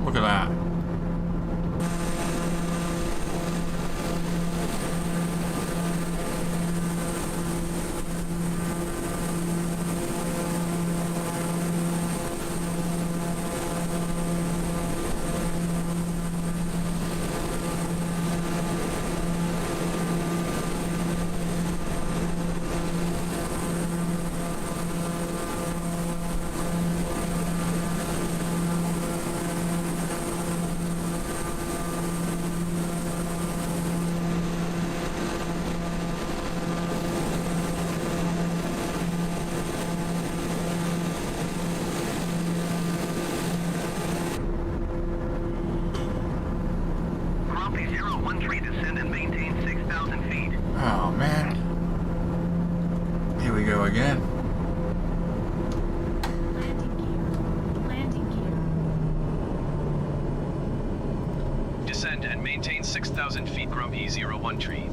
look at that. 013, descend and maintain 6,000 feet. Oh man. Here we go again. Landing gear. Landing gear. Descend and maintain 6,000 feet, Grumpy 013.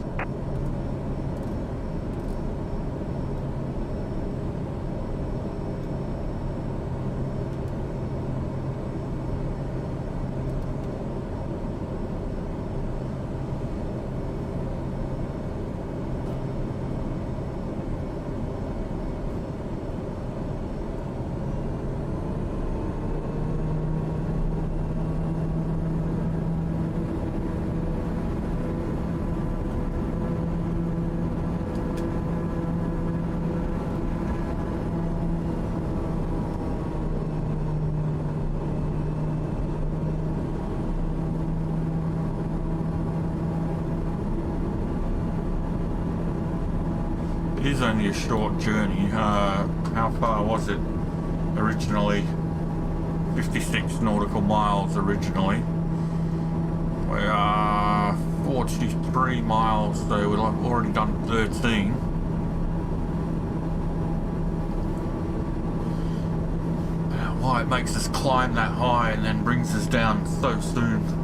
It is only a short journey. How far was it originally? 56 nautical miles originally. We are 43 miles, so we've already done 13. Why it makes us climb that high and then brings us down so soon.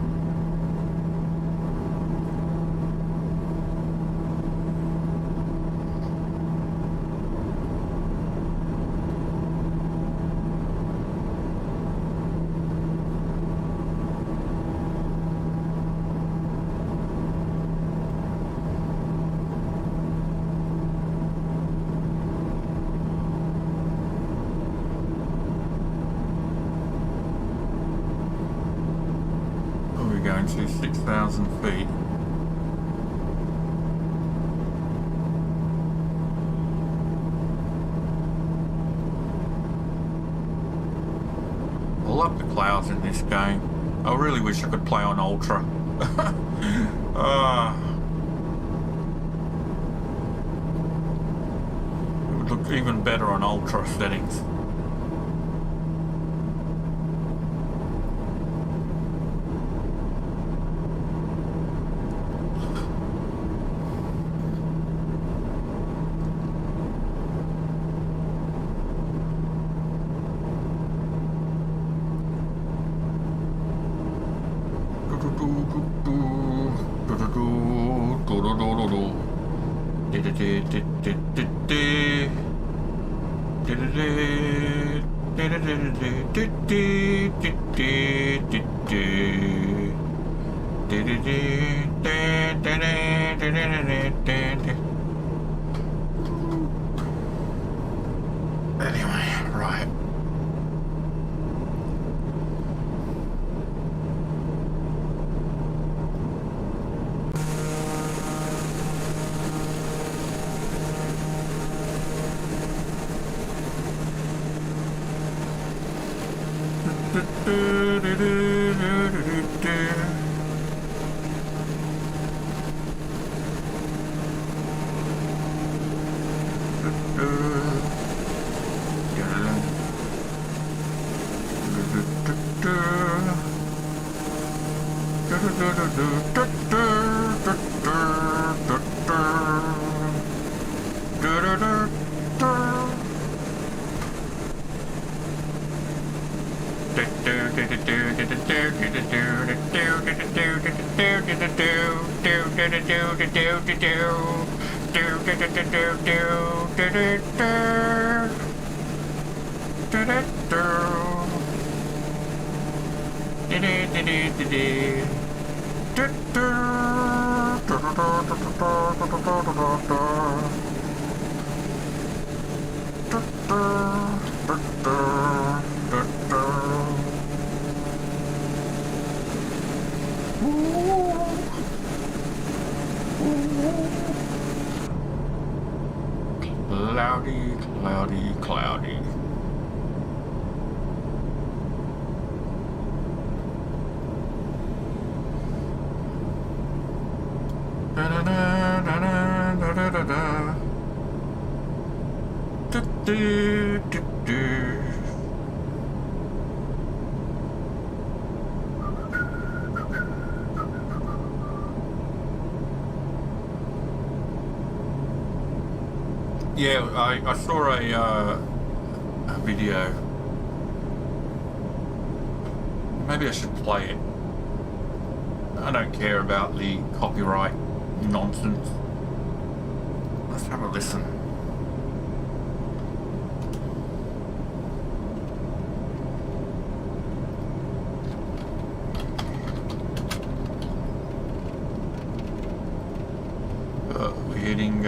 Going to 6,000 feet. I love the clouds in this game. I really wish I could play on Ultra. It would look even better on Ultra settings. Anyway, right. Cloudy, cloudy, cloudy. Yeah, I saw a video. Maybe I should play it. I don't care about the copyright nonsense. Let's have a listen. We're hitting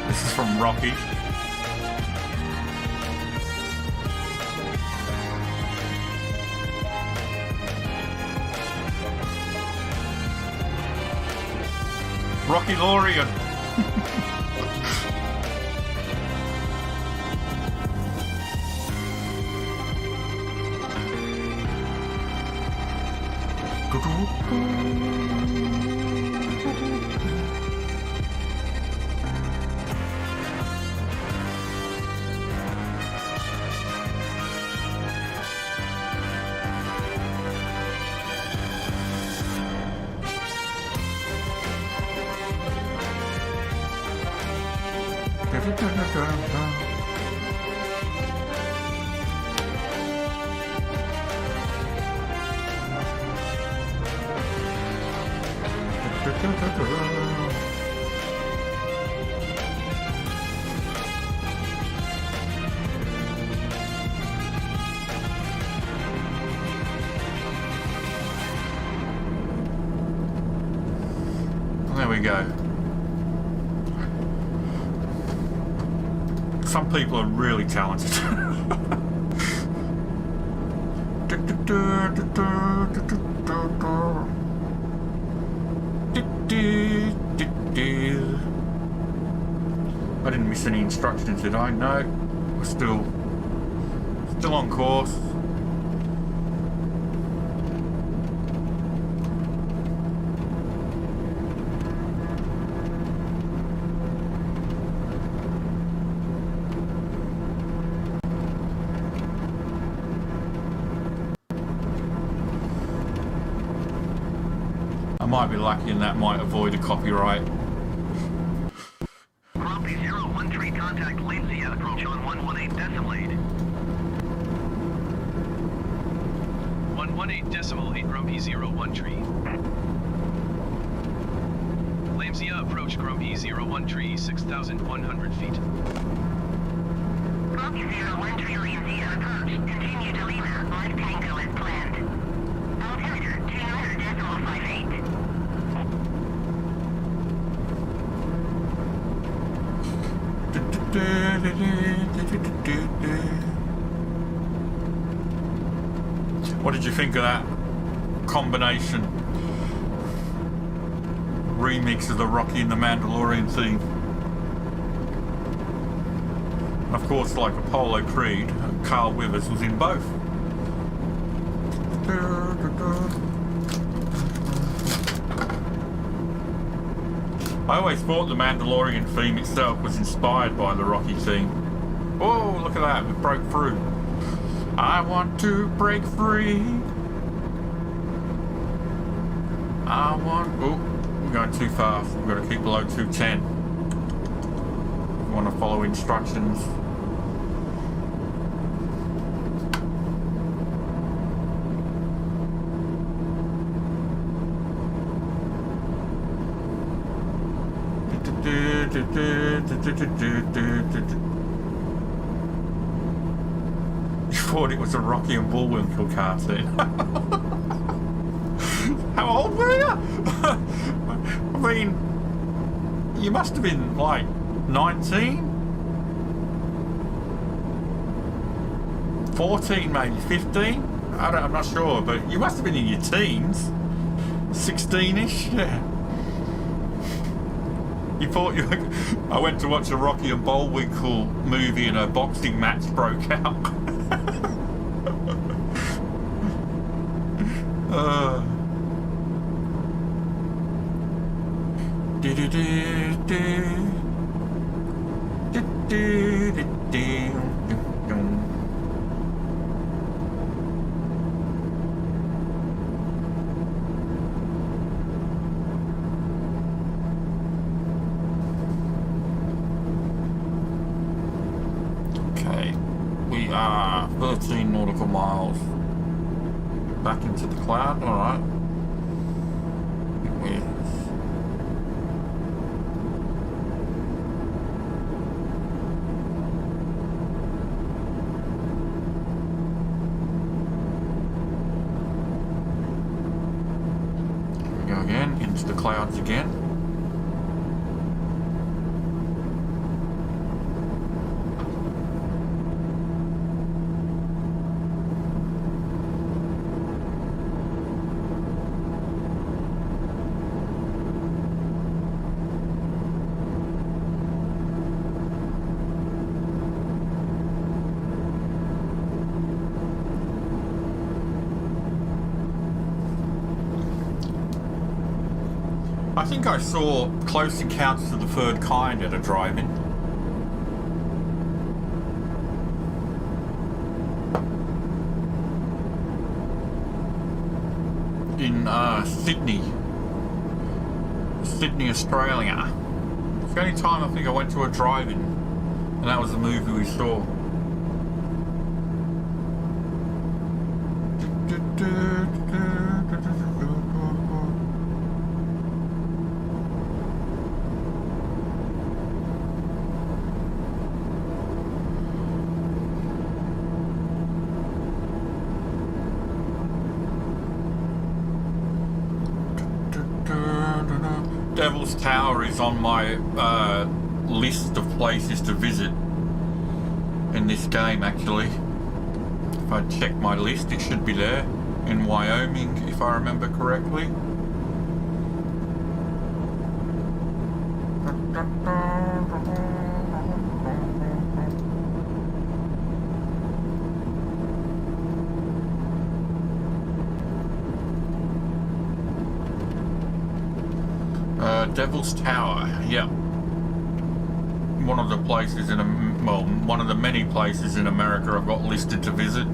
this is from Rocky. Rocky Lorian. There we go. Some people are really talented. I didn't miss any instructions, did I? No. We're still on course. I might be lucky and that might avoid a copyright. Grumpy 013, contact Lindsay at approach on 118 decimal 8. 118 decimal 8 Grumpy 013. Lamsia approach Grumpy 013, 6,100 feet. Grumpy 013 Lamsia approach. Continue to Lima, 5 Tango as planned. Altimeter 200.58. What did you think of that combination remix of the Rocky and the Mandalorian theme? And of course, like Apollo Creed, Carl Withers was in both. I always thought the Mandalorian theme itself was inspired by the Rocky theme. Oh, look at that, we broke through. I want to break free. I want... Oh, we're going too fast. We've got to keep below 210. We want to follow instructions. You thought it was a Rocky and Bullwinkle cartoon. How old were you? I mean, you must have been like 19? 14, maybe 15? I'm not sure, but you must have been in your teens. 16-ish, yeah. You thought you were... I went to watch a Rocky and Bullwinkle movie and a boxing match broke out. Okay, we are 13 nautical miles back into the cloud. All right. Again into the clouds again. I think I saw Close Encounters of the Third Kind at a drive-in. In Sydney, Australia. It's the only time I think I went to a drive-in, and that was the movie we saw. Devil's Tower is on my list of places to visit in this game, actually. If I check my list, it should be there. In Wyoming, if I remember correctly. Devil's Tower, yeah. One of the places in, well, one of the many places in America I've got listed to visit.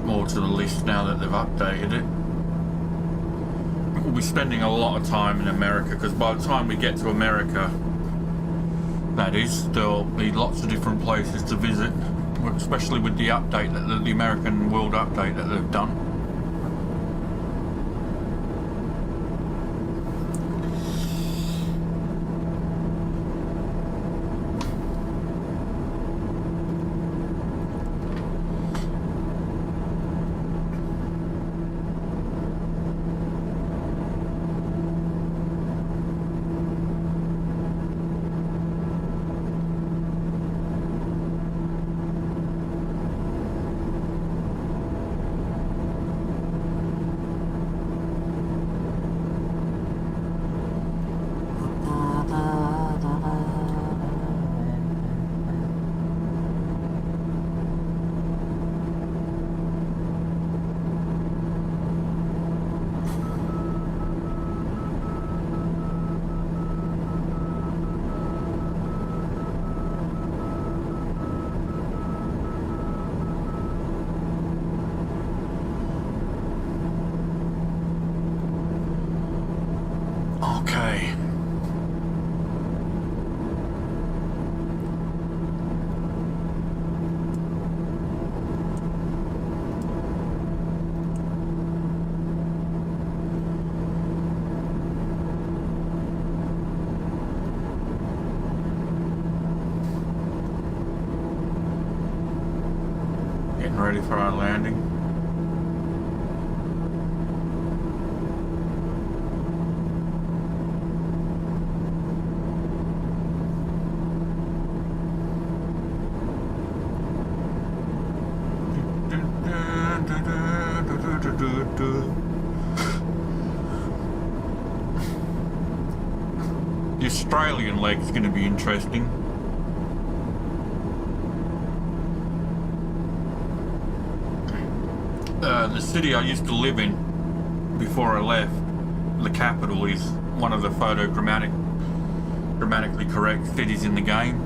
More to the list now that they've updated it. We'll be spending a lot of time in America, because by the time we get to America, that is, there'll be lots of different places to visit, especially with the update, the American World Update that they've done. Ready for our landing. The Australian leg's going to be interesting. The city I used to live in before I left, the capital, is one of the grammatically correct cities in the game.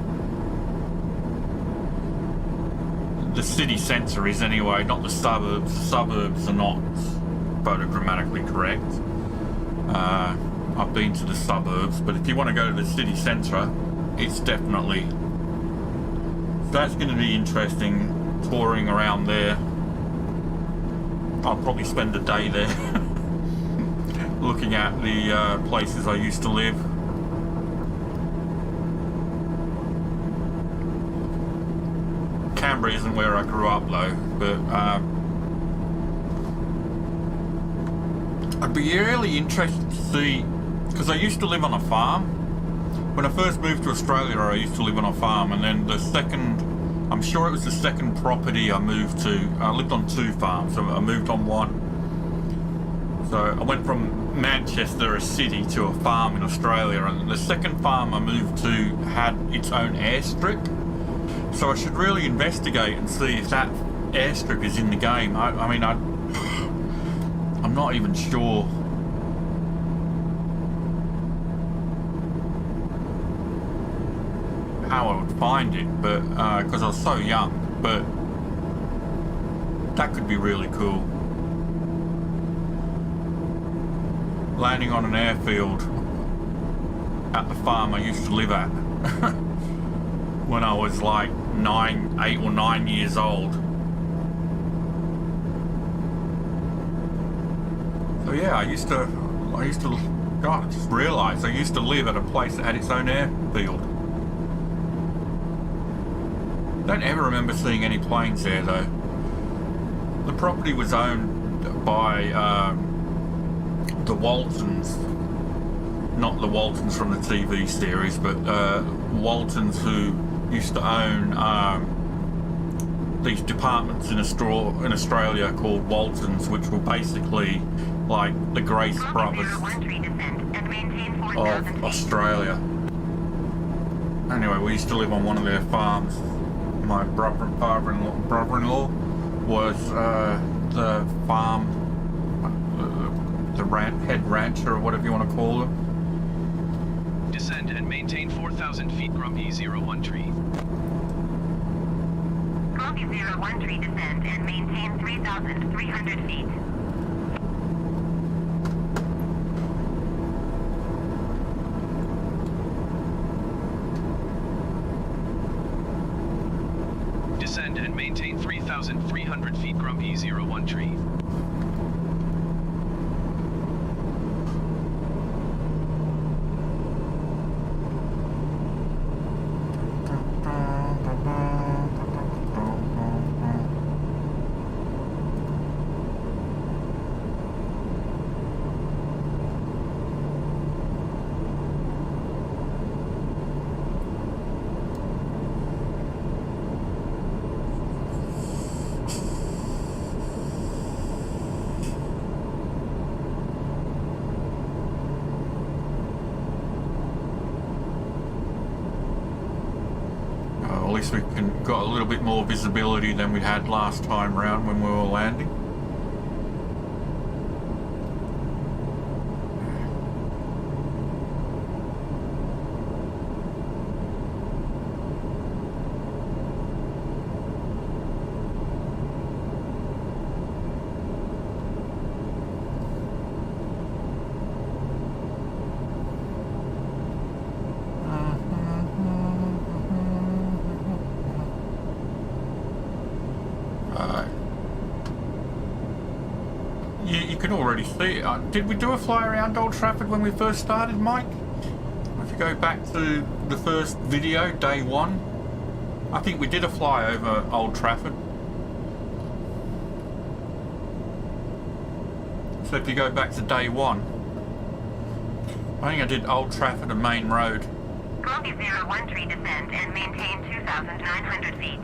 The city centre is anyway, not the suburbs. The suburbs are not photogrammatically correct. I've been to the suburbs, but if you want to go to the city centre, it's definitely... So that's going to be interesting, touring around there. I'll probably spend a day there looking at the places I used to live. Canberra isn't where I grew up though, but I'd be really interested to see, because I used to live on a farm. When I first moved to Australia, I used to live on a farm, and then the second, I'm sure it was the second property I moved to, I lived on two farms, so I moved on one. So I went from Manchester, a city, to a farm in Australia, and the second farm I moved to had its own airstrip. So I should really investigate and see if that airstrip is in the game. I'm not even sure. How I would find it, but because I was so young, but that could be really cool. Landing on an airfield at the farm I used to live at when I was like 8 or 9 years old. So yeah, I used to, God, I just realised I used to live at a place that had its own airfield. Don't ever remember seeing any planes there though. The property was owned by the Waltons, not the Waltons from the TV series, but Waltons who used to own these departments in Australia called Waltons, which were basically like the Grace Brothers of Australia. Anyway, we used to live on one of their farms. My brother-in-law was the farm, the head rancher, or whatever you want to call him. Descend and maintain 4,000 feet, Grumpy 01 tree. Grumpy 01 tree, descend and maintain 3,300 feet. Descend and maintain 3,300 feet, Grumpy 01 tree. At least we got a little bit more visibility than we had last time round when we were landing. You can already see it. Did we do a fly around Old Trafford when we first started, Mike? If you go back to the first video, day one, I think we did a fly over Old Trafford. So if you go back to day one, I think I did Old Trafford and Main Road. Grumpy 013 descend and maintain 2,900 feet.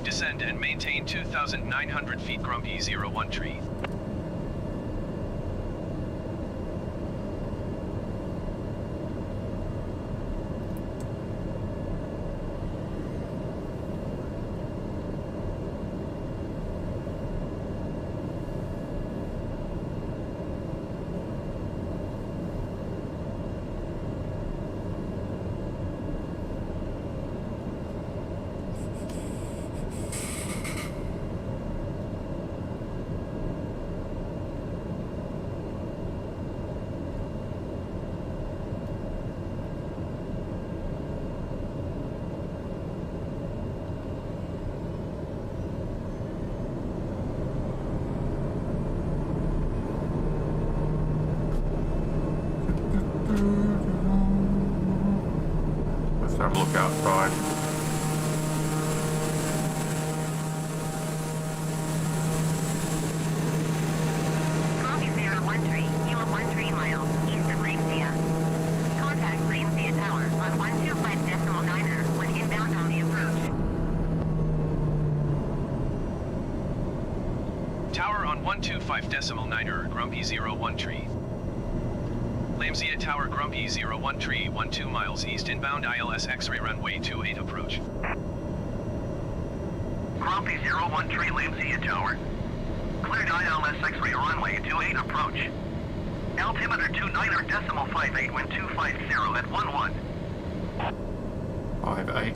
Descend and maintain 2,900 feet. Grumpy 013. Let's have a look outside. Grumpy 013, you are 13 miles east of Lancia. Contact Lancia Tower on 125.9er when inbound on the approach. Tower on 125.9er. Grumpy 013. Lamzia Tower. Grumpy 013, 12 miles east inbound ILS X-ray runway 28 approach. Grumpy 013 Lamzia Tower. Cleared ILS X-ray runway 28 approach. Altimeter 29.58, wind 250 at 11. 58.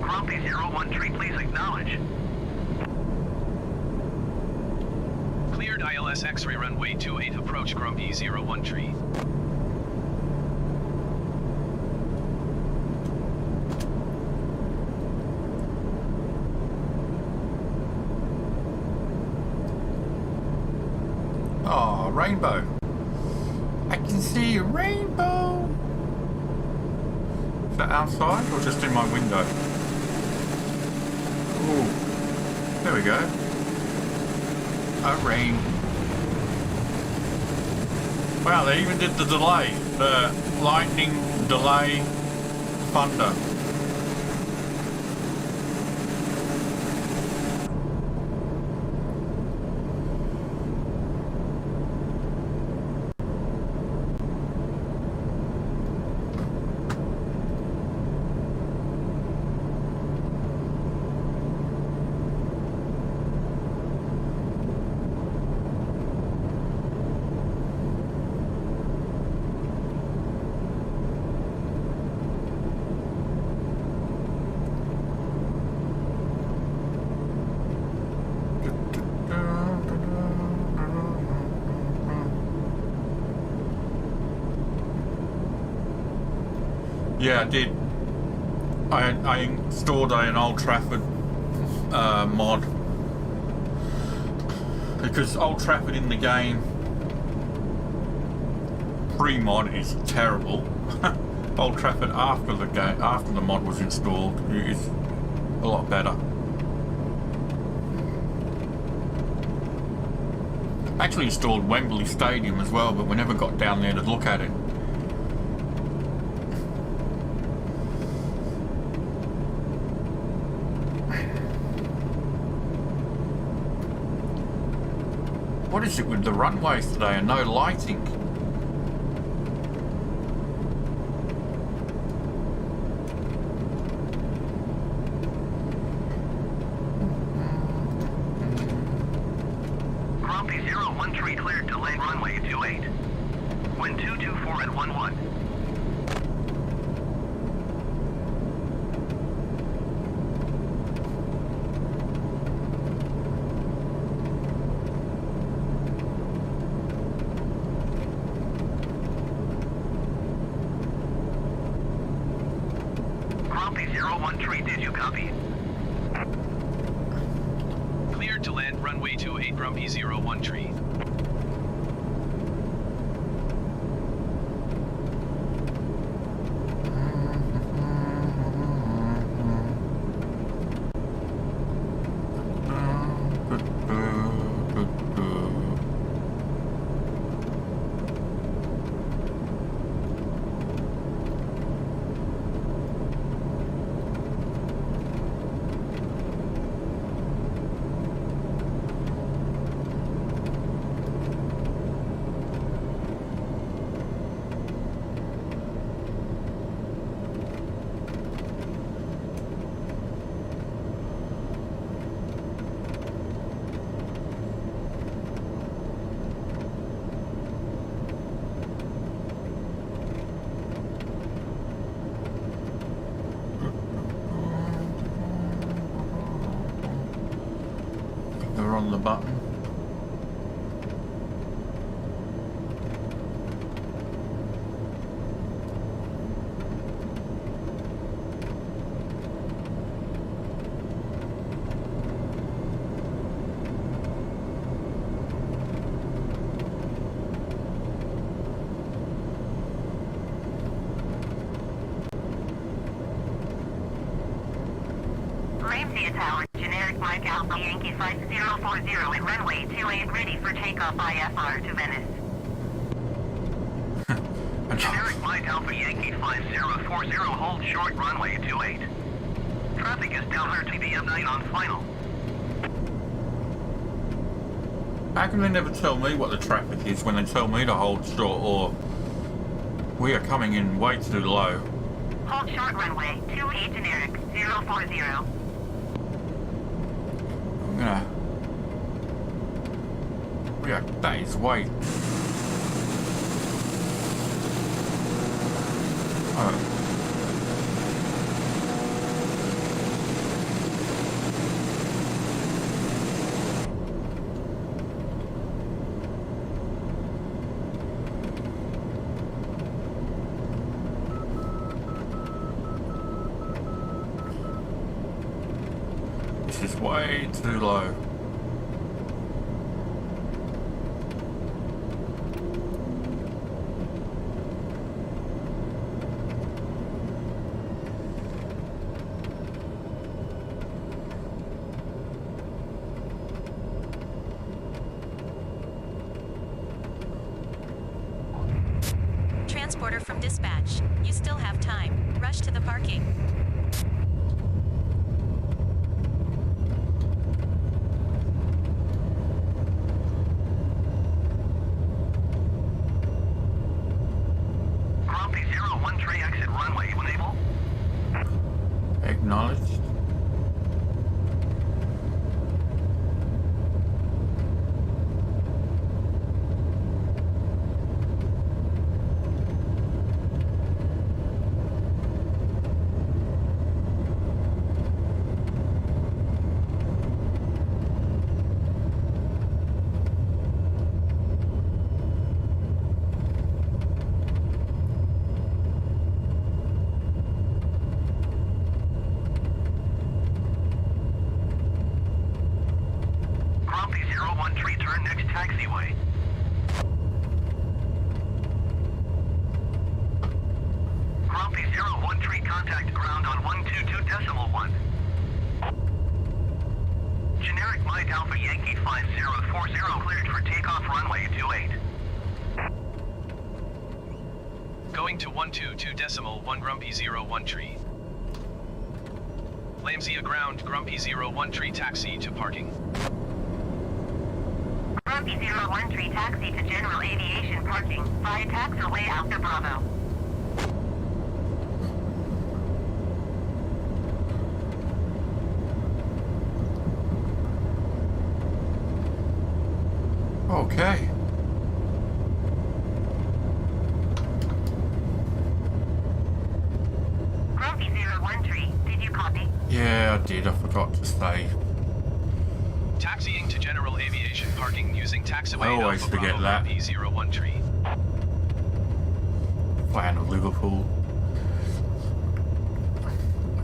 Grumpy 013, please acknowledge. Cleared ILS X-ray runway 28 approach. Grumpy 013. Oh, rainbow. I can see a rainbow. Is that outside or just in my window? Ooh, there we go. A rain. Wow, they even did the delay. The lightning delay thunder. Yeah, I did. I installed an Old Trafford mod because Old Trafford in the game pre-mod is terrible. Old Trafford after the game, after the mod was installed, is a lot better. Actually installed Wembley Stadium as well, but we never got down there to look at it. What is it with the runways today and no lighting? Grumpy 013 cleared to land runway 28. Wind 224 at 11. Tree, did you copy? Cleared to land runway 28 Grumpy 01 Tree. On the button. Ramsey Tower, generic Mike Alpha Yankee 5040 at runway 28 ready for takeoff IFR to Venice. Generic Mike Alpha Yankee 5040, hold short runway 28. Traffic is down here to VM9 on final. How can they never tell me what the traffic is when they tell me to hold short, or we are coming in way too low? Hold short runway 28 generic 040. I'm gonna... Yeah, that is way... Oh. This is way too low. Transporter from dispatch. You still have time. Rush to the parking. Grumpy 01 Tree, exit runway, when able. Acknowledged. Grumpy 01 Tree, turn next taxiway. Grumpy 01 Tree, contact ground on 122.1. Generic Mike Alpha Yankee 5040, cleared for takeoff runway 28. Going to 122.1 Grumpy 01 Tree. Lamsia ground, Grumpy 01 Tree taxi to parking. Grumpy 01 Tree taxi to general aviation parking via taxiway Alpha Bravo. Okay. Grumpy 01 Tree, did you copy? Yeah, I did. I forgot to say. Taxiing to general aviation parking using taxiway I always Alpha forget Bravo that. Grumpy 01 Tree. Fan of Liverpool.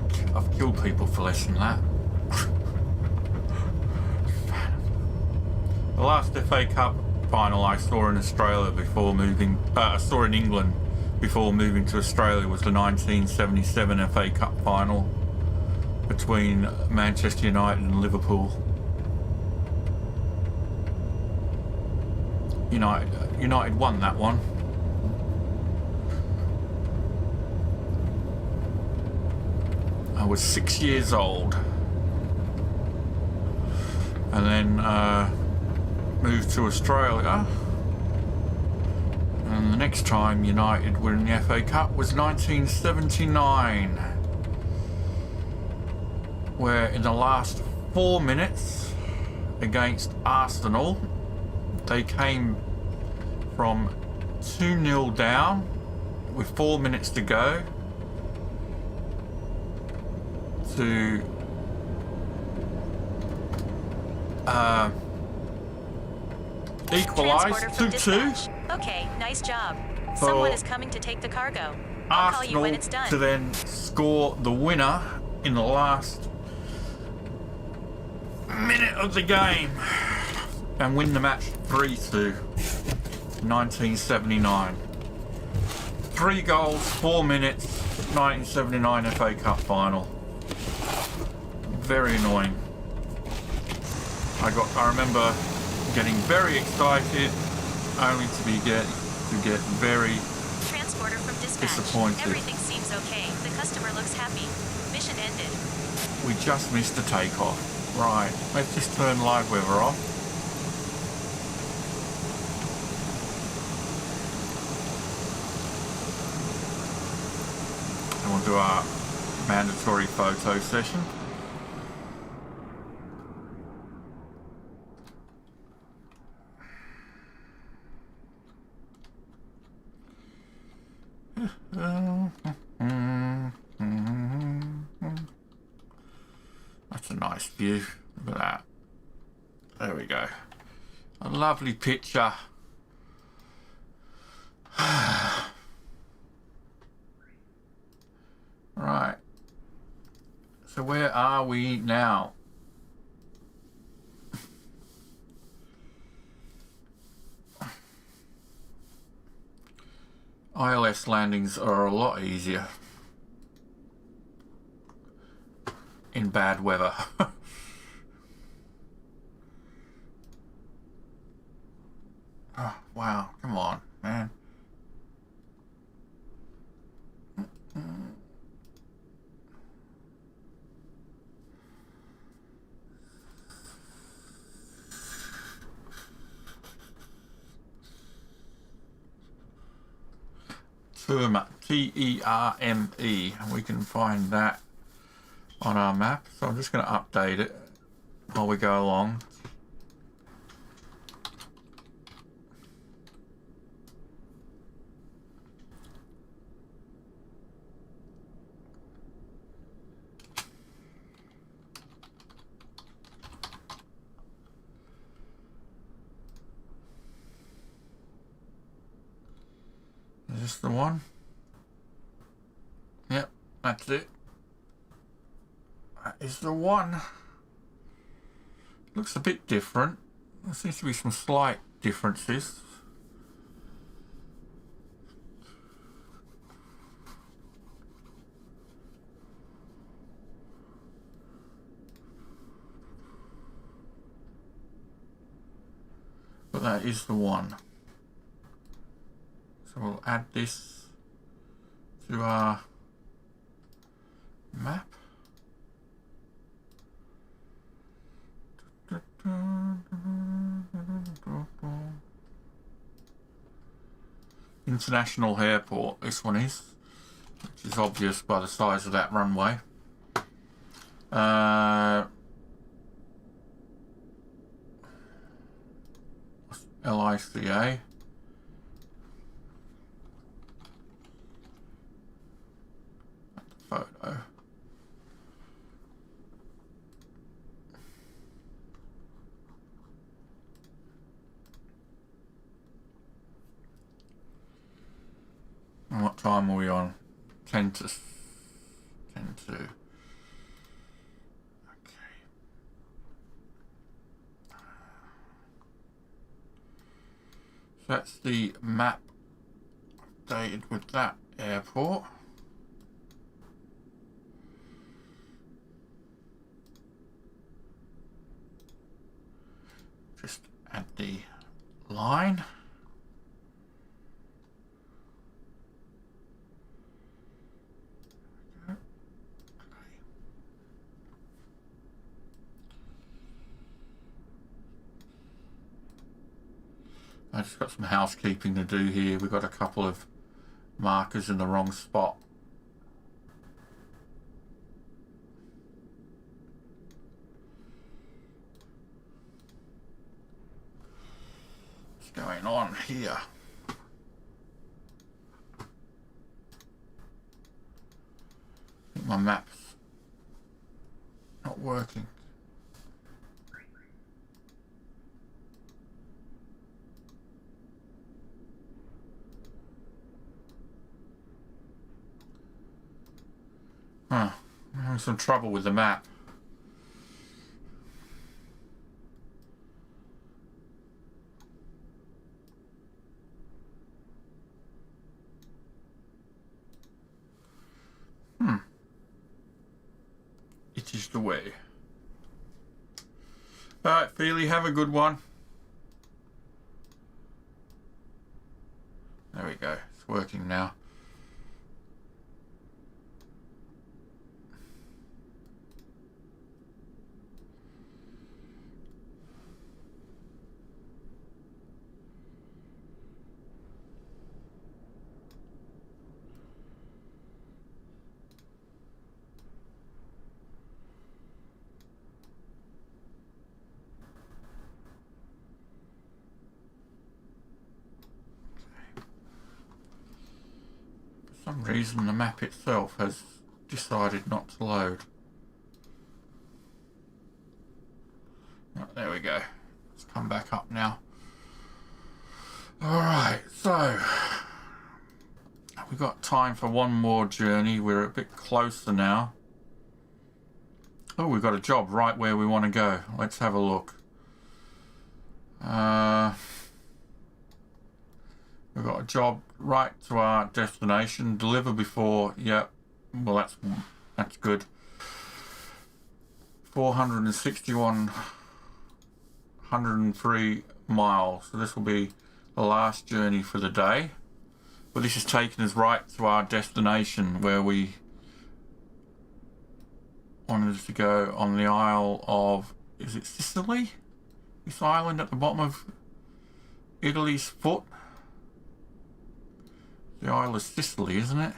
Okay. I've killed people for less than that. The last FA Cup final I saw in Australia before moving, I saw in England before moving to Australia was the 1977 FA Cup final between Manchester United and Liverpool. United won that one. I was 6 years old, and then moved to Australia, and the next time United were in the FA Cup was 1979, where in the last 4 minutes against Arsenal they came from 2-0 down with 4 minutes to go to equalise 2-2. Okay, nice job. Someone is coming to take the cargo. I'll call you when it's done. To then score the winner in the last minute of the game and win the match 3-2. 1979. 3 goals, 4 minutes, 1979 FA Cup final. Very annoying. I remember getting very excited, only to get very Transporter from dispatch. disappointed. Everything seems okay. The customer looks happy. Mission ended. We just missed the takeoff. Right, let's just turn live weather off. And we'll do our mandatory photo session. That's a nice view. Look at that. There we go. A lovely picture. Right. So where are we now? ILS landings are a lot easier in bad weather. Oh, wow, come on, man. Terme, T-E-R-M-E. We can find that on our map. So I'm just going to update it while we go along. Is this the one? Yep, that's it. That is the one. Looks a bit different. There seems to be some slight differences. But that is the one. So we'll add this to our map. International airport, this one is, which is obvious by the size of that runway. LICA. Photo. And what time are we on? 10 to. So that's the map updated with that airport. Just add the line. I just got some housekeeping to do here. We've got a couple of markers in the wrong spot. What's going on here? I think my map's not working. Huh, I'm having some trouble with the map. It is the way. Alright, Feely, have a good one. There we go, it's working now. For some reason the map itself has decided not to load. Oh, there we go. It's come back up now. Alright, so we've got time for one more journey. We're a bit closer now. Oh, we've got a job right where we want to go. Let's have a look. We've got a job right to our destination. Deliver before. Yep. Well, that's good. 103 miles. So this will be the last journey for the day. But this is taking us right to our destination where we wanted to go on the Isle of, is it Sicily? This island at the bottom of Italy's foot. The Isle of Sicily, isn't it?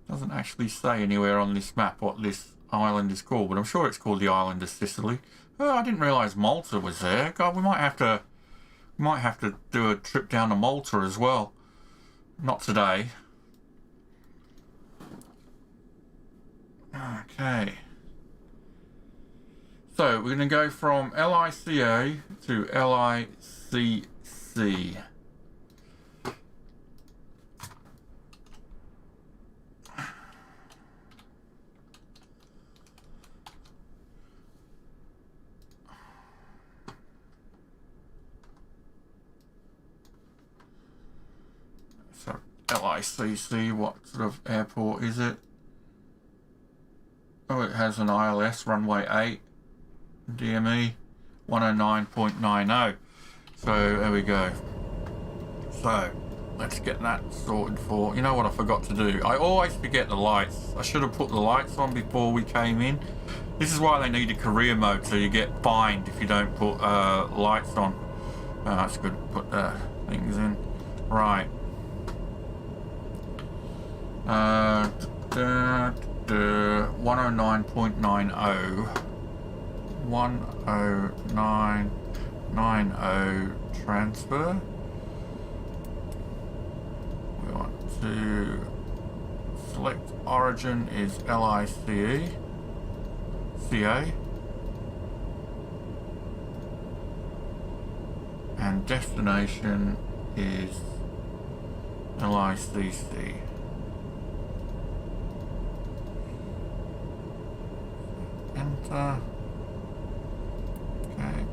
Doesn't actually say anywhere on this map what this island is called, but I'm sure it's called the Island of Sicily. Oh, I didn't realise Malta was there. God, we might have to do a trip down to Malta as well. Not today. Okay. So we're going to go from LICA to LICC. So LICC, what sort of airport is it? Oh, it has an ILS, runway 8, DME 109.90. So there we go. So let's get that sorted for, you know what I forgot to do? I always forget the lights. I should have put the lights on before we came in. This is why they need a career mode, so you get fined if you don't put lights on. That's good, put things in. Right. 109.90 109.90 transfer. We want to select origin is LICE CA and destination is LICC. center. Okay.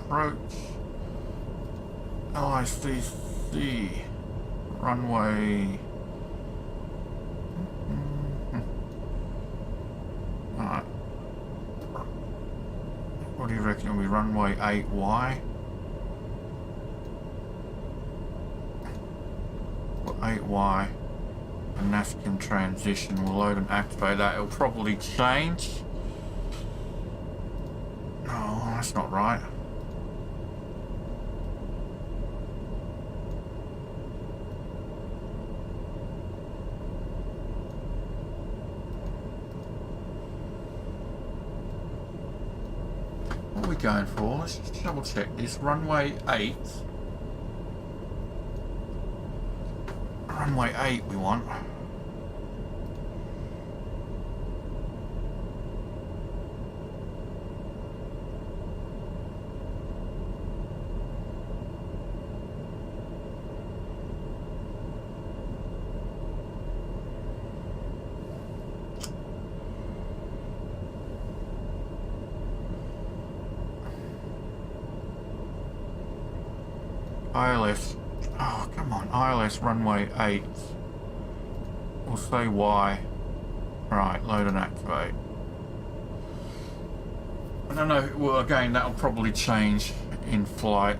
Approach. LICC. Runway. Alright. What do you reckon will be runway 8Y? 8Y. A NASCAR transition. We'll load and activate that. It'll probably change. Oh, that's not right. What are we going for? Let's just double check this. Runway 8. Runway 8 we want. ILS. Oh, come on. ILS runway 8. We'll say Y. Right, load and activate. I don't know. Well, again, that'll probably change in flight.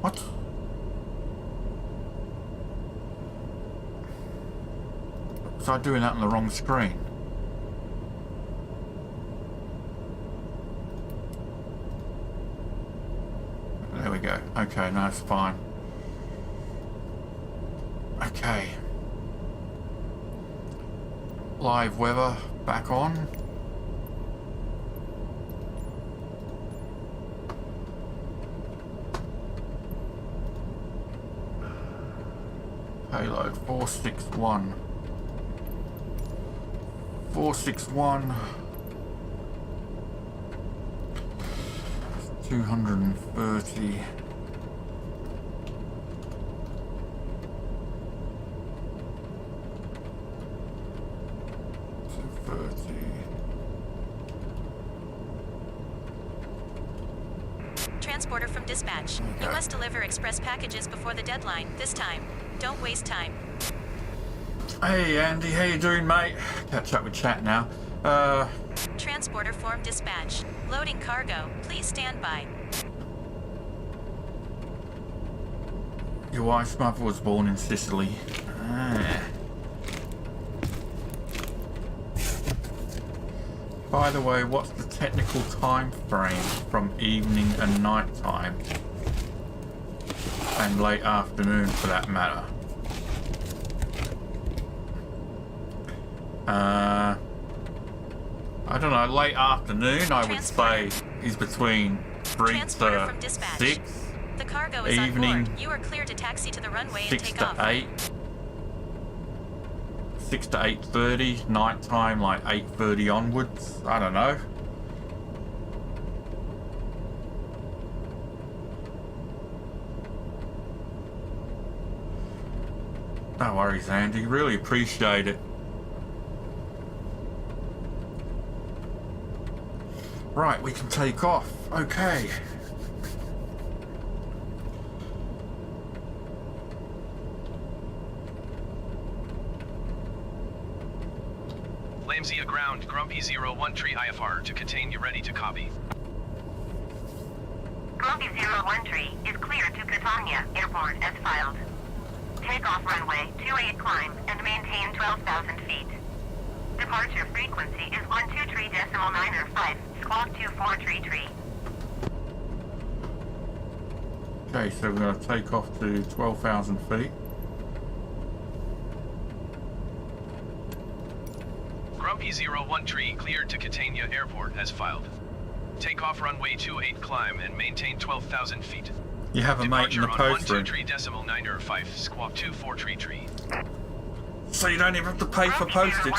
What? Was I doing that on the wrong screen? There we go. Okay, no, it's fine. Okay. Live weather back on. Payload 461. 461. 230. 230. Transporter from dispatch. You must deliver express packages before the deadline, this time. Don't waste time. Hey Andy, how you doing, mate? Catch up with chat now. Transporter form dispatch. Loading cargo. Please stand by. Your wife's mother was born in Sicily. By the way, what's the technical time frame from evening and night time? And late afternoon for that matter. I don't know, late afternoon I would say is between 3 Transporter to from dispatch. 6. The cargo is on Evening, board. You are clear to taxi to the runway and 6 take to off. 8. 6 to 8:30, night time like 8:30 onwards. I don't know. No worries, Andy. Really appreciate it. Right, we can take off. Okay. Lamzia ground, Grumpy 01 Tree IFR to contain you ready to copy. Grumpy 01 Tree is clear to Catania Airport as filed. Takeoff runway 28 climb and maintain 12,000 feet. Departure frequency is 123.905, squawk 2433. Okay, so we're going to take off to 12,000 feet. Grumpy 01 Tree cleared to Catania Airport as filed. Takeoff runway 28 climb and maintain 12,000 feet. You have a mate in the Departure on post room. 123.905, squawk 2433. So you don't even have to pay for postage.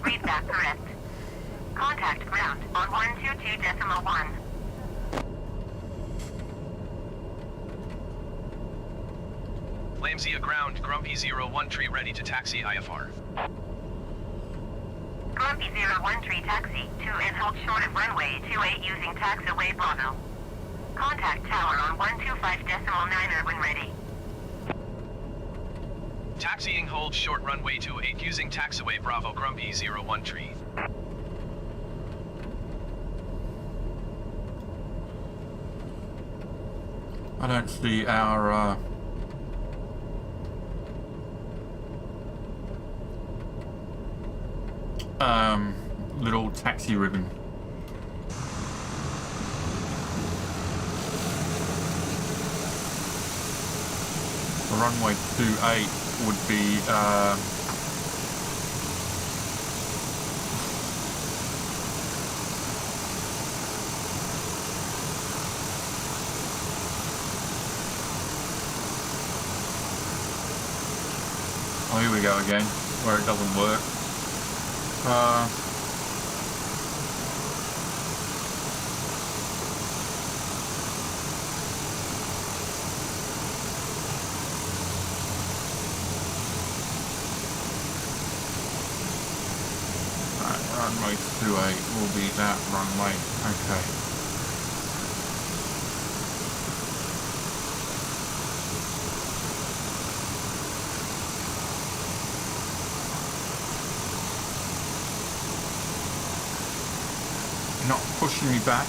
Read that correct. Contact ground on 122.1. Lamzia ground, Grumpy 01 tree ready to taxi IFR. Grumpy 01 tree taxi to and hold short of runway 28 using taxiway Bravo. Contact tower on 125.9 when ready. Taxiing hold short runway 28 using taxiway Bravo Grumpy 01 tree. I don't see our little taxi ribbon. The runway 28 would be oh, here we go again, where it doesn't work. Runway 28 will be that runway. Okay. You're not pushing me back.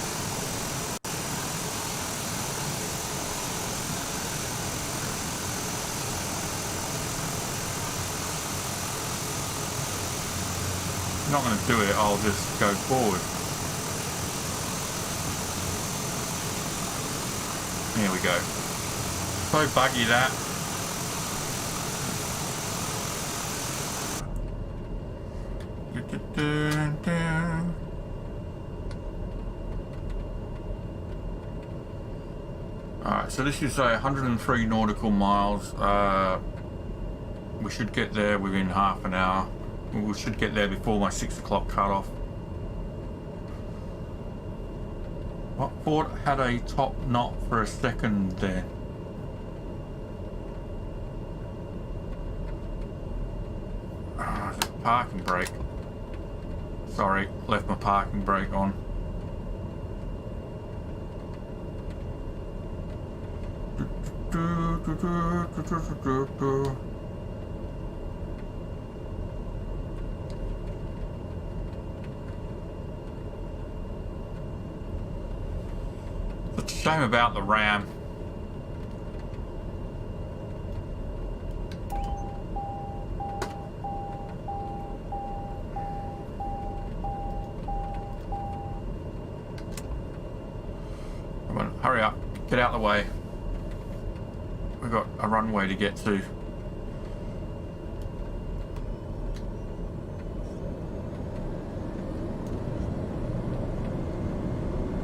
I'm not going to do it, I'll just go forward. Here we go. So buggy that. Alright, so this is 103 nautical miles. We should get there within half an hour. We should get there before my 6 o'clock cut-off. I thought it had a top knot for a second there. Parking brake. Sorry, left my parking brake on. It's a shame about the RAM. Come on, hurry up. Get out of the way. We've got a runway to get to.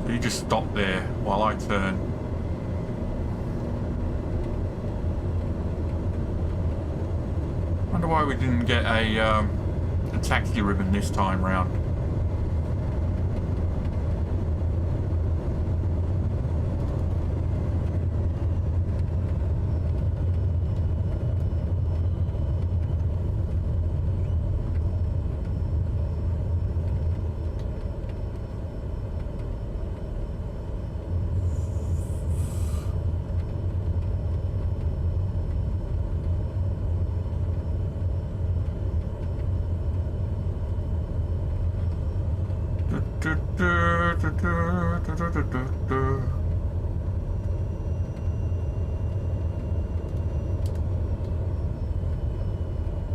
You just stop there while I turn. Wonder why we didn't get a taxi ribbon this time round.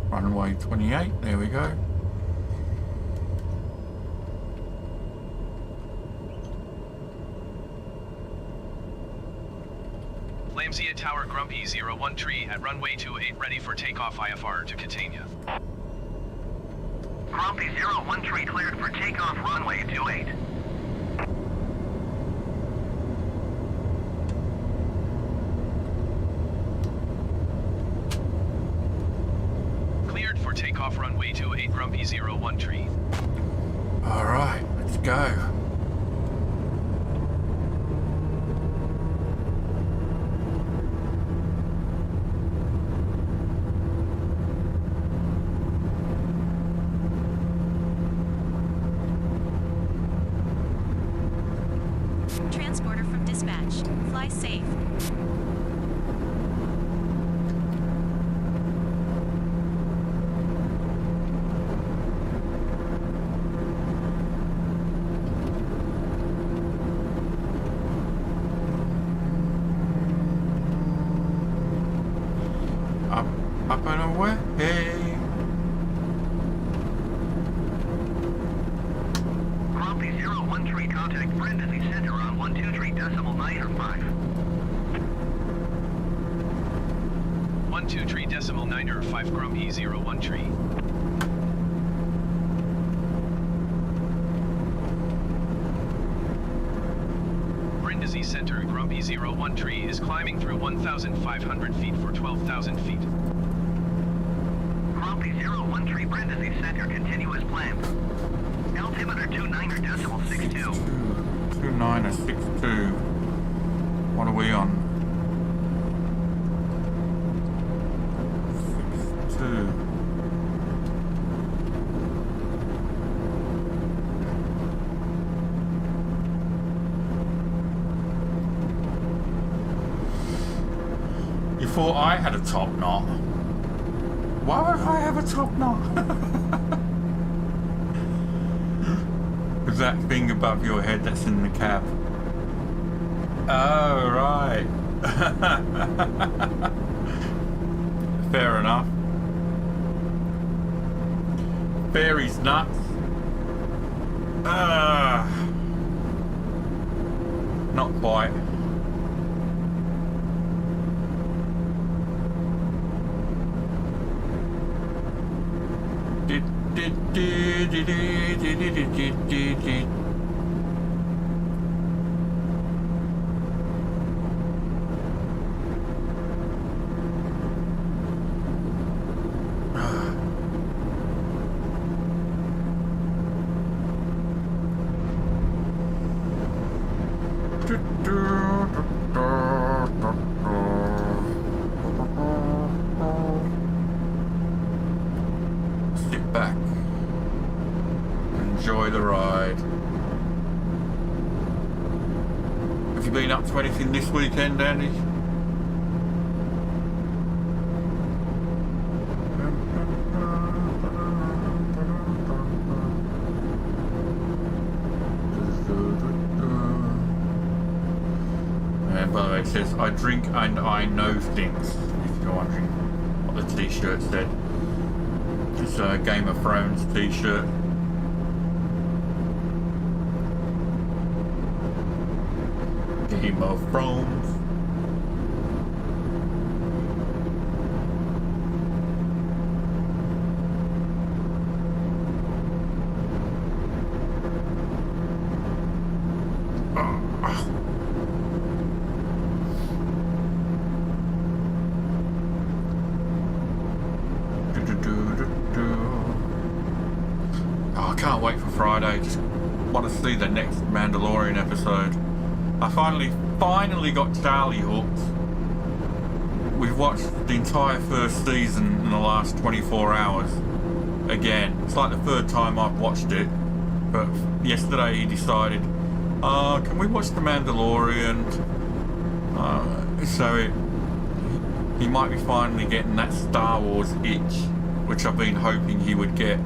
Runway 28, there we go. Lamzia Tower Grumpy 01 tree at runway 28 ready for takeoff IFR to Catania. Grumpy 01 tree cleared for takeoff runway 28. Cleared for takeoff runway 28 Grumpy 01 tree. Alright, let's go. Transporter from dispatch. Fly safe. Up and away. Grumpy 013, contact Brindisi Center on 123.905. 123.905 Grumpy 013. Brindisi Center, Grumpy 013 is climbing through 1,500 feet for 12,000 feet. Grumpy 013, Brindisi Center, continue as planned. Altimeter 29.62. 2962. What are we on? 62. You thought I had a top knot? Why would I have a top knot? With that thing above your head that's in the cab. Oh, right. Fair enough. Fairy's nuts. Not quite. Sit back. Enjoy the ride. Have you been up to anything this weekend, Andy? And by the way, it says, I drink and I know things, if you're wondering what the t-shirt said. It's a Game of Thrones t-shirt. Game of Thrones. Oh, I can't wait for Friday. Just want to see the next Mandalorian episode. I finally got Charlie hooked. We've watched the entire first season in the last 24 hours. Again, it's like the third time I've watched it. But yesterday he decided, can we watch the Mandalorian? He might be finally getting that Star Wars itch, which I've been hoping he would get.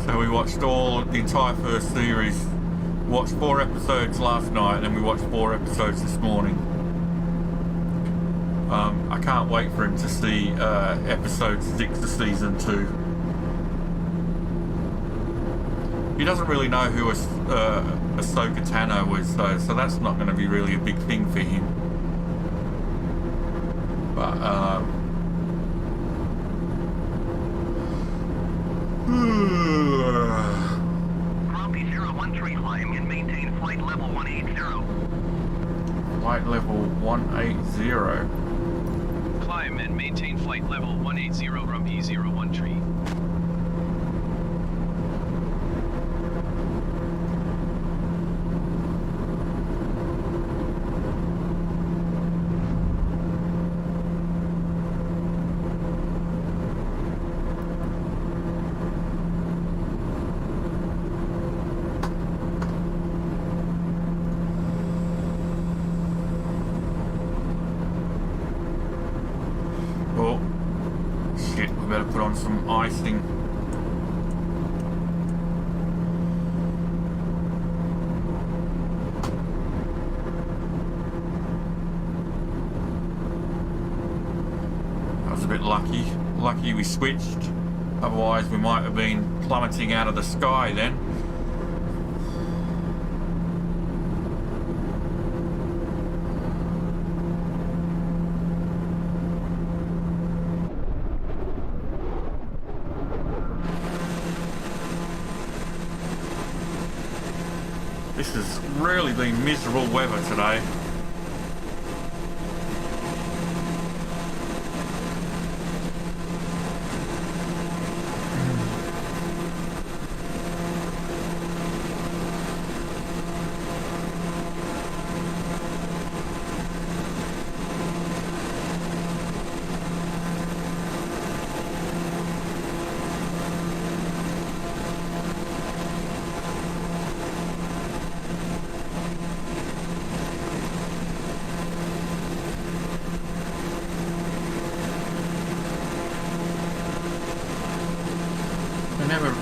So we watched the entire first series. Watched 4 episodes last night, and then we watched 4 episodes this morning. I can't wait for him to see episode 6 of season 2. He doesn't really know who Ahsoka Tano is, though, so that's not going to be really a big thing for him. But Grumpy 013, climb and maintain flight level 180. Flight level 180. Climb and maintain flight level 180 Grumpy 013. put on some icing. I was a bit lucky. Lucky we switched. Otherwise we might have been plummeting out of the sky then. This has really been miserable weather today. They never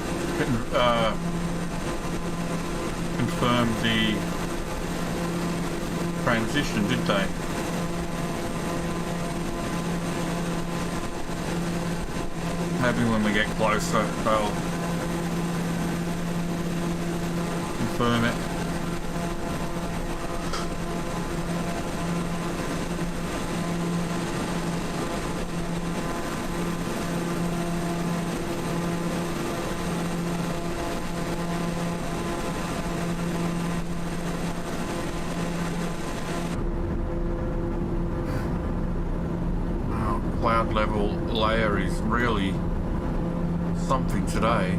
confirmed the transition, did they? Maybe when we get closer, they'll confirm it. Cloud level layer is really something today.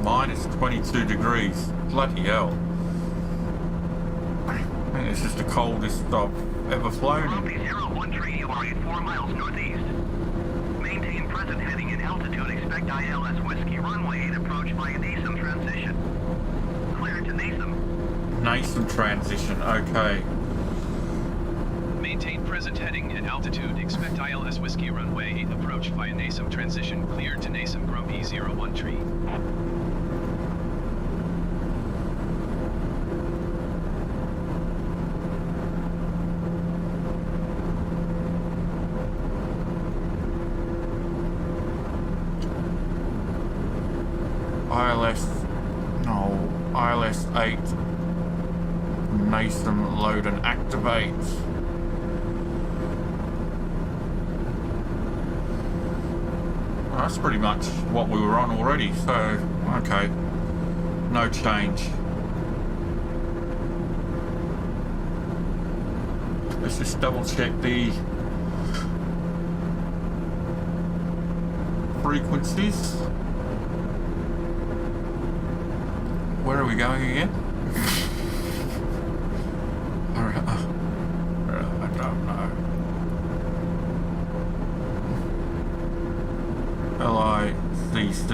Minus 22 degrees. Bloody hell. I think this is the coldest I've ever flown. Grumpy 01 tree, you are at 4 miles northeast. Maintain present heading and altitude. Expect ILS Whiskey runway 8 approach via NASM transition. Clear to NASM. NASM transition, okay. Maintain present heading and altitude. Expect ILS Whiskey runway 8 approach via NASM transition. Cleared to NASM Grumpy 01 tree. ILS 8 NASM load and activate. Well, that's pretty much what we were on already, so okay, no change. Let's just double check the frequencies. Where are we going again? I don't know. LICC.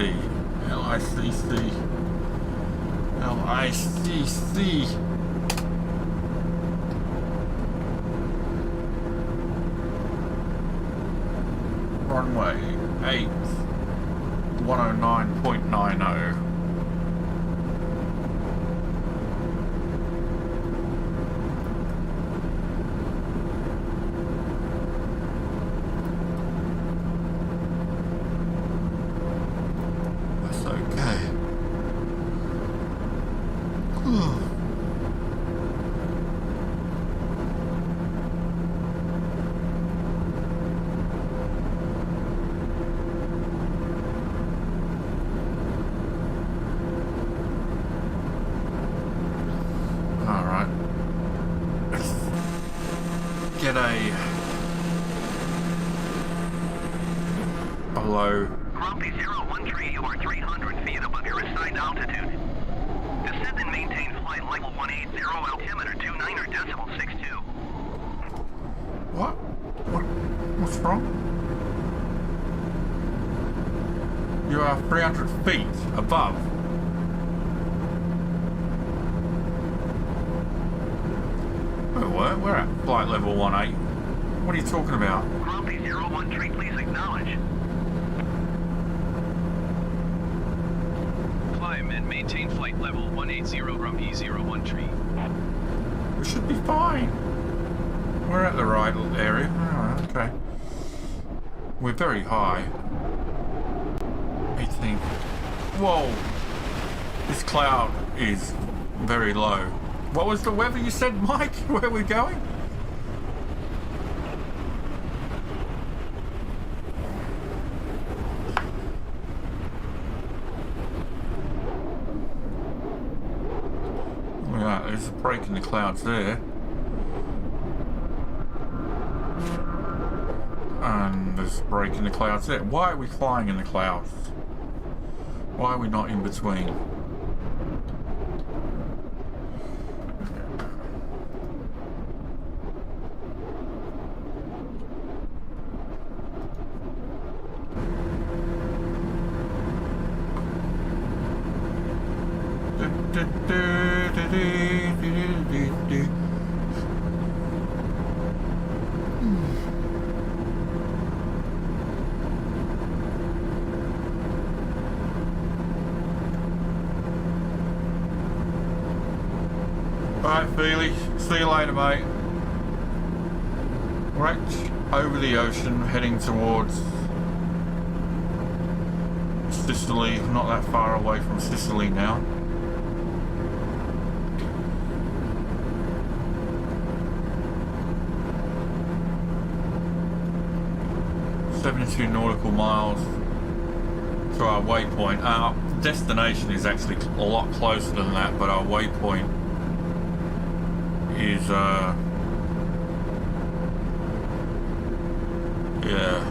Runway 8, 109.90. below. Grumpy 01 you are 300 feet above your assigned altitude. Descend and maintain flight level 180, altimeter 29 or decimal 62. What? What's wrong? You are 300 feet above. We're at flight level 18. What are you talking about? Grumpy 01 please acknowledge. Climb and maintain flight level 180 Grumpy 01 tree. We should be fine. We're at the right area. Oh, okay. We're very high. 18. Whoa! This cloud is very low. What was the weather you said, Mike? Where are we going? Look at that, there's a break in the clouds there. And there's a break in the clouds there. Why are we flying in the clouds? Why are we not in between? Alright, Feely. See you later, mate. Right over the ocean, heading towards Sicily. Not that far away from Sicily now. .72 nautical miles to our waypoint. Our destination is actually a lot closer than that, but our waypoint is yeah.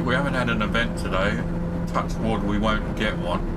We haven't had an event today. Touch wood, we won't get one.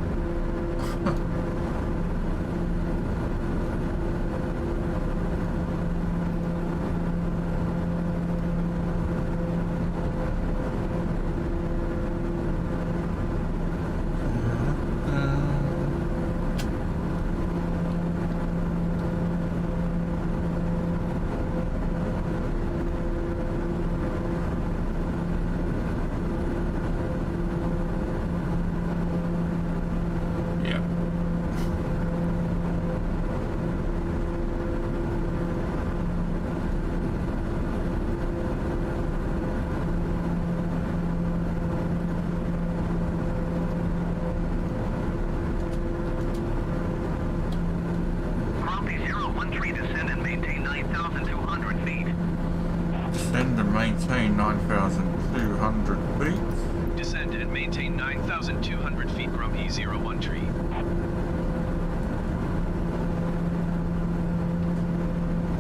Maintain 9,200 feet. Descend and maintain 9,200 feet, Grumpy 01 tree.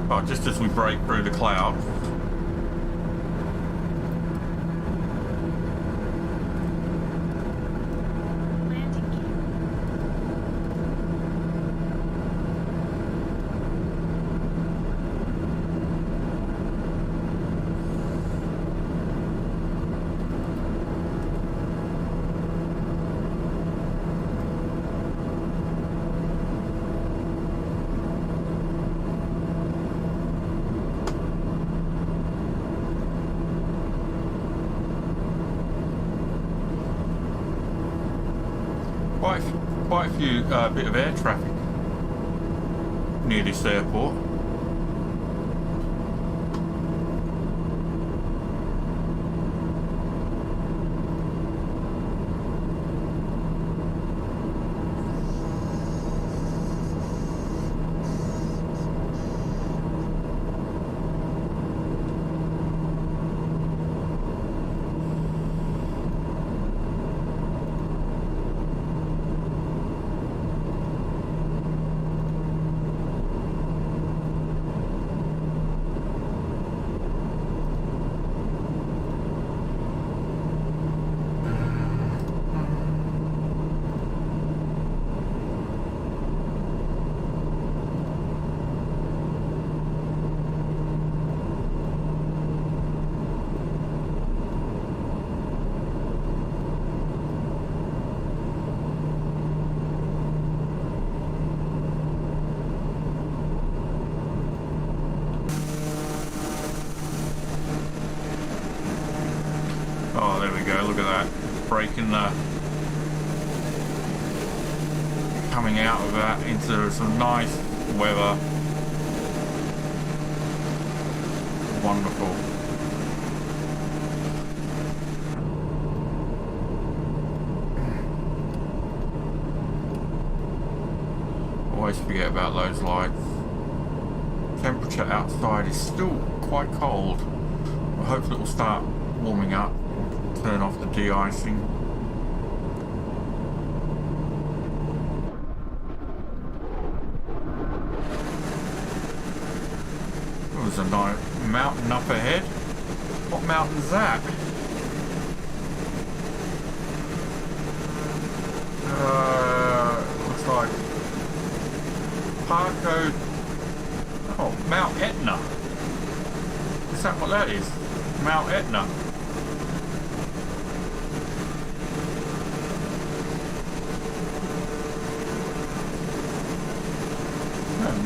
Oh, just as we break through the clouds. Landing gear. Quite a few bit of air traffic near this airport. Oh, there we go, look at that. Breaking the... coming out of that into some nice weather. Wonderful. Always forget about those lights. Temperature outside is still quite cold. Hopefully it will start warming up. Turn off the de-icing. There's a nice mountain up ahead. What mountain's that? Looks like Parco. Oh, Mount Etna. Is that what that is? Mount Etna.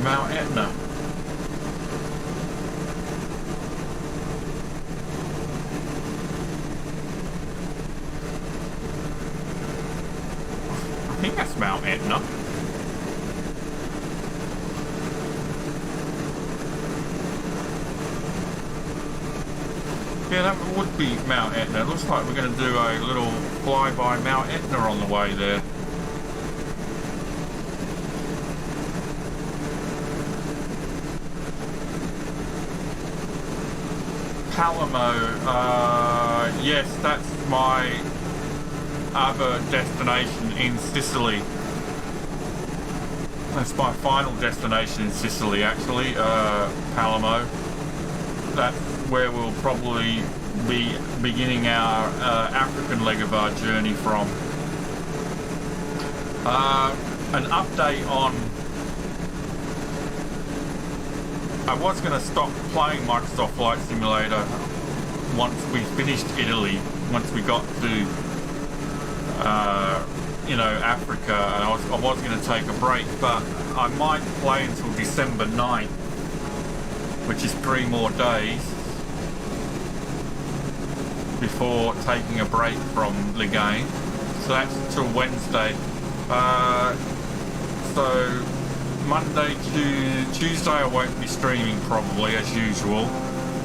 Mount Etna. I think that's Mount Etna. Yeah, that would be Mount Etna. It looks like we're going to do a little flyby Mount Etna on the way there. Palermo, yes, that's my other destination in Sicily. That's my final destination in Sicily, actually, Palermo. That's where we'll probably be beginning our African leg of our journey from. An update on... I was going to stop playing Microsoft Flight Simulator once we finished Italy, once we got to, you know, Africa, and I was going to take a break, but I might play until December 9th, which is 3 more days, before taking a break from the game. So that's till Wednesday. So Monday to Tuesday I won't be streaming probably as usual.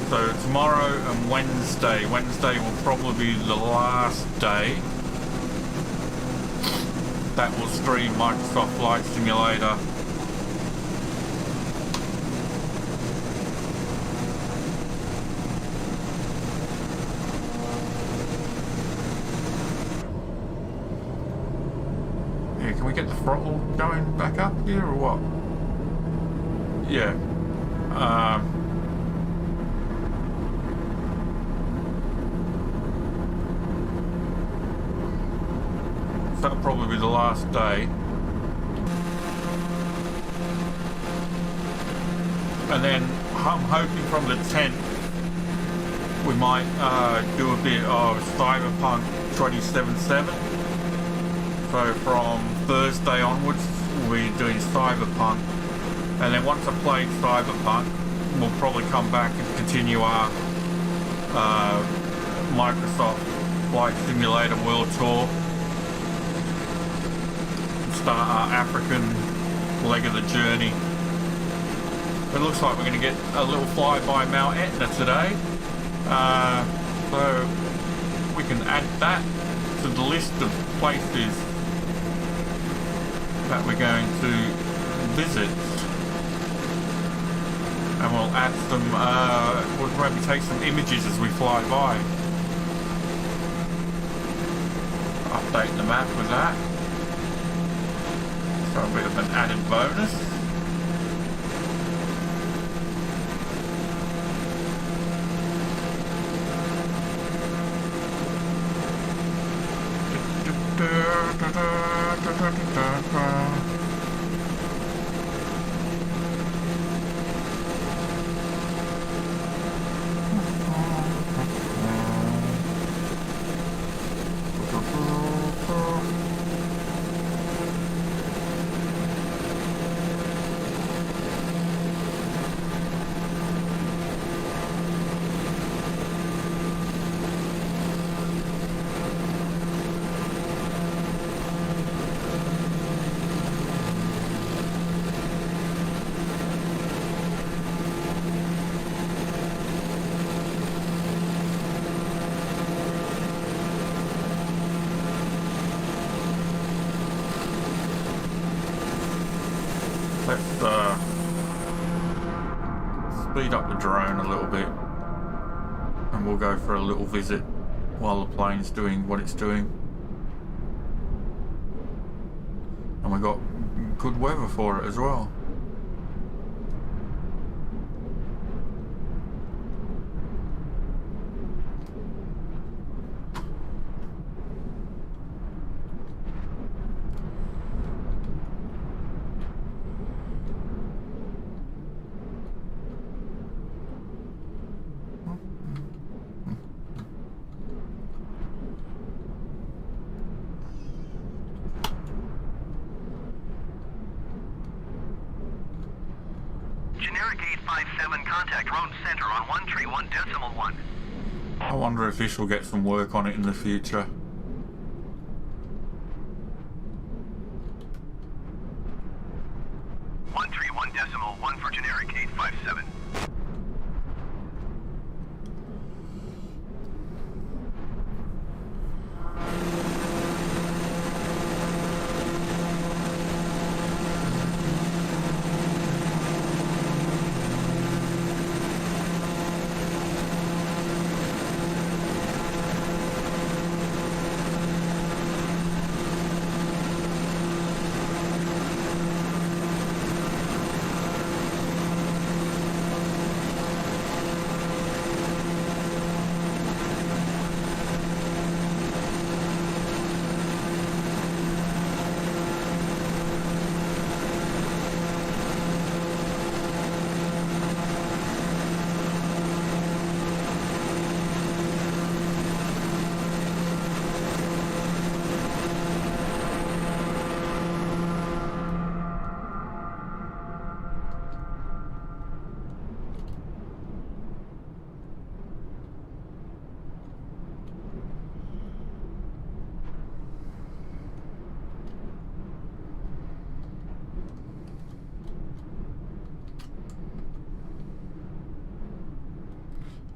So tomorrow and Wednesday. Wednesday will probably be the last day that will stream Microsoft Flight Simulator. Yeah, can we get the throttle going back up here or what? Yeah. That'll probably be the last day. And then I'm hoping from the 10th we might do a bit of Cyberpunk 2077. So from Thursday onwards we'll be doing Cyberpunk. And then once I've played Cyberpunk, we'll probably come back and continue our Microsoft Flight Simulator World Tour. Start our African leg of the journey. It looks like we're going to get a little flyby Mount Etna today. So we can add that to the list of places that we're going to visit. And we'll add some, we'll maybe take some images as we fly by. Update the map with that. So a bit of an added bonus. Let's speed up the drone a little bit and we'll go for a little visit while the plane's doing what it's doing. And we got good weather for it as well. Generic 857, contact Road Center on 131.1. I wonder if this will get some work on it in the future. .1 for generic 857.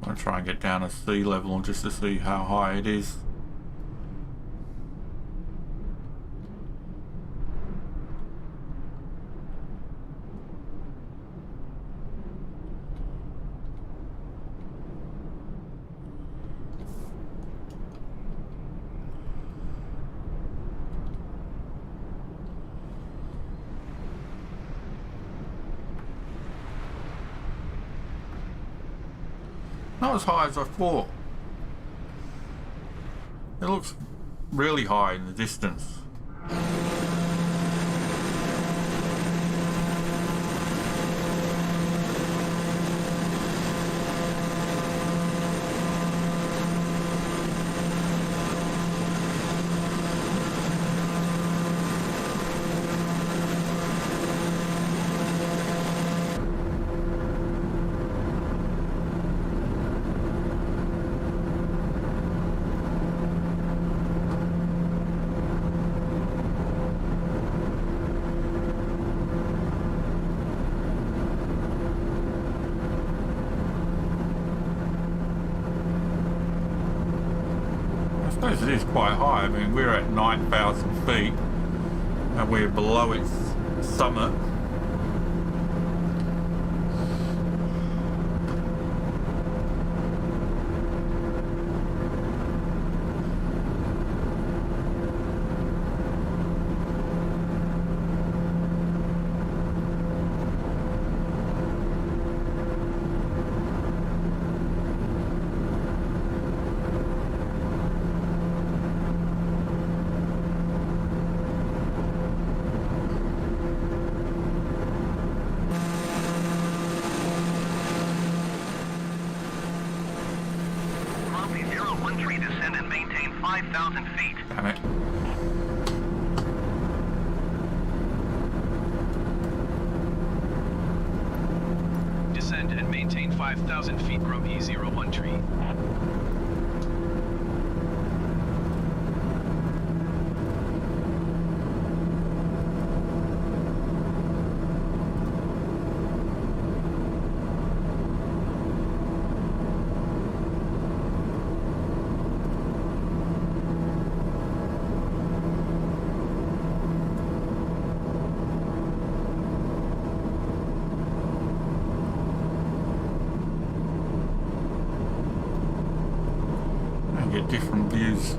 I'll try and get down to sea level just to see how high it is. Not as high as I thought. It looks really high in the distance. suppose it is quite high. I mean, we're at 9,000 feet and we're below its summit. Grumpy 013, descend and maintain 5,000 feet. Damn it. Descend and maintain 5,000 feet, Grumpy 013. And get different views.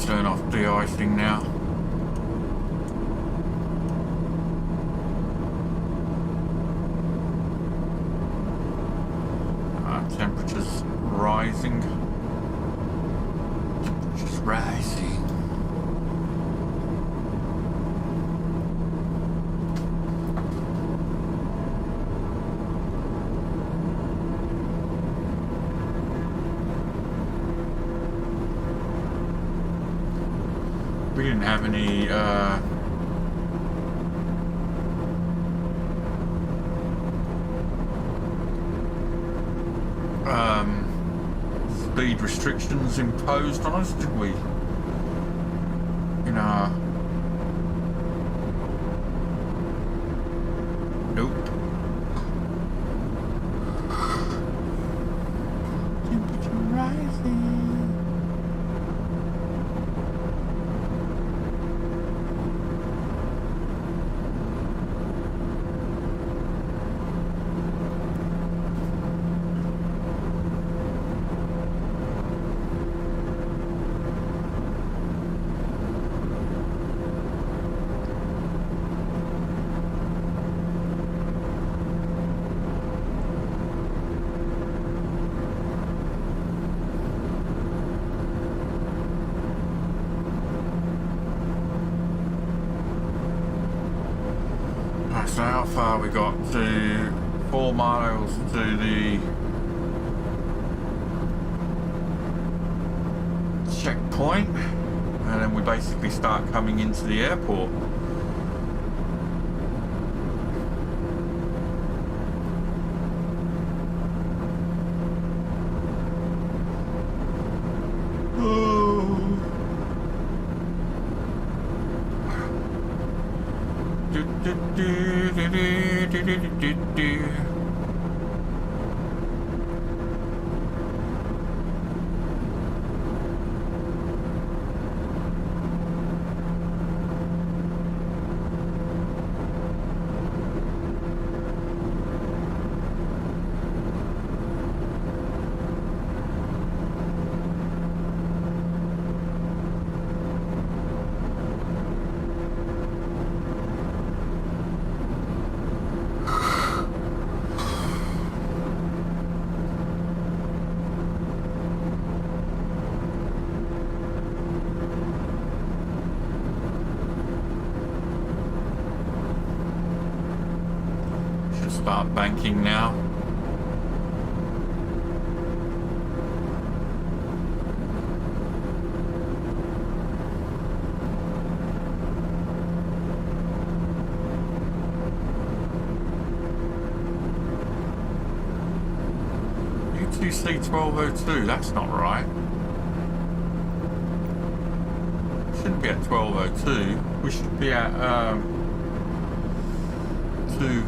Turn off de-icing now. Temperatures rising. Temperatures rising. We didn't have any speed restrictions imposed on us, did we? In our... Nope. Temperature rising. So how far we got to 4 miles to the checkpoint, and then we basically start coming into the airport. Start banking now. UTC 1202, that's not right. Shouldn't be at 1202. We should be at 2.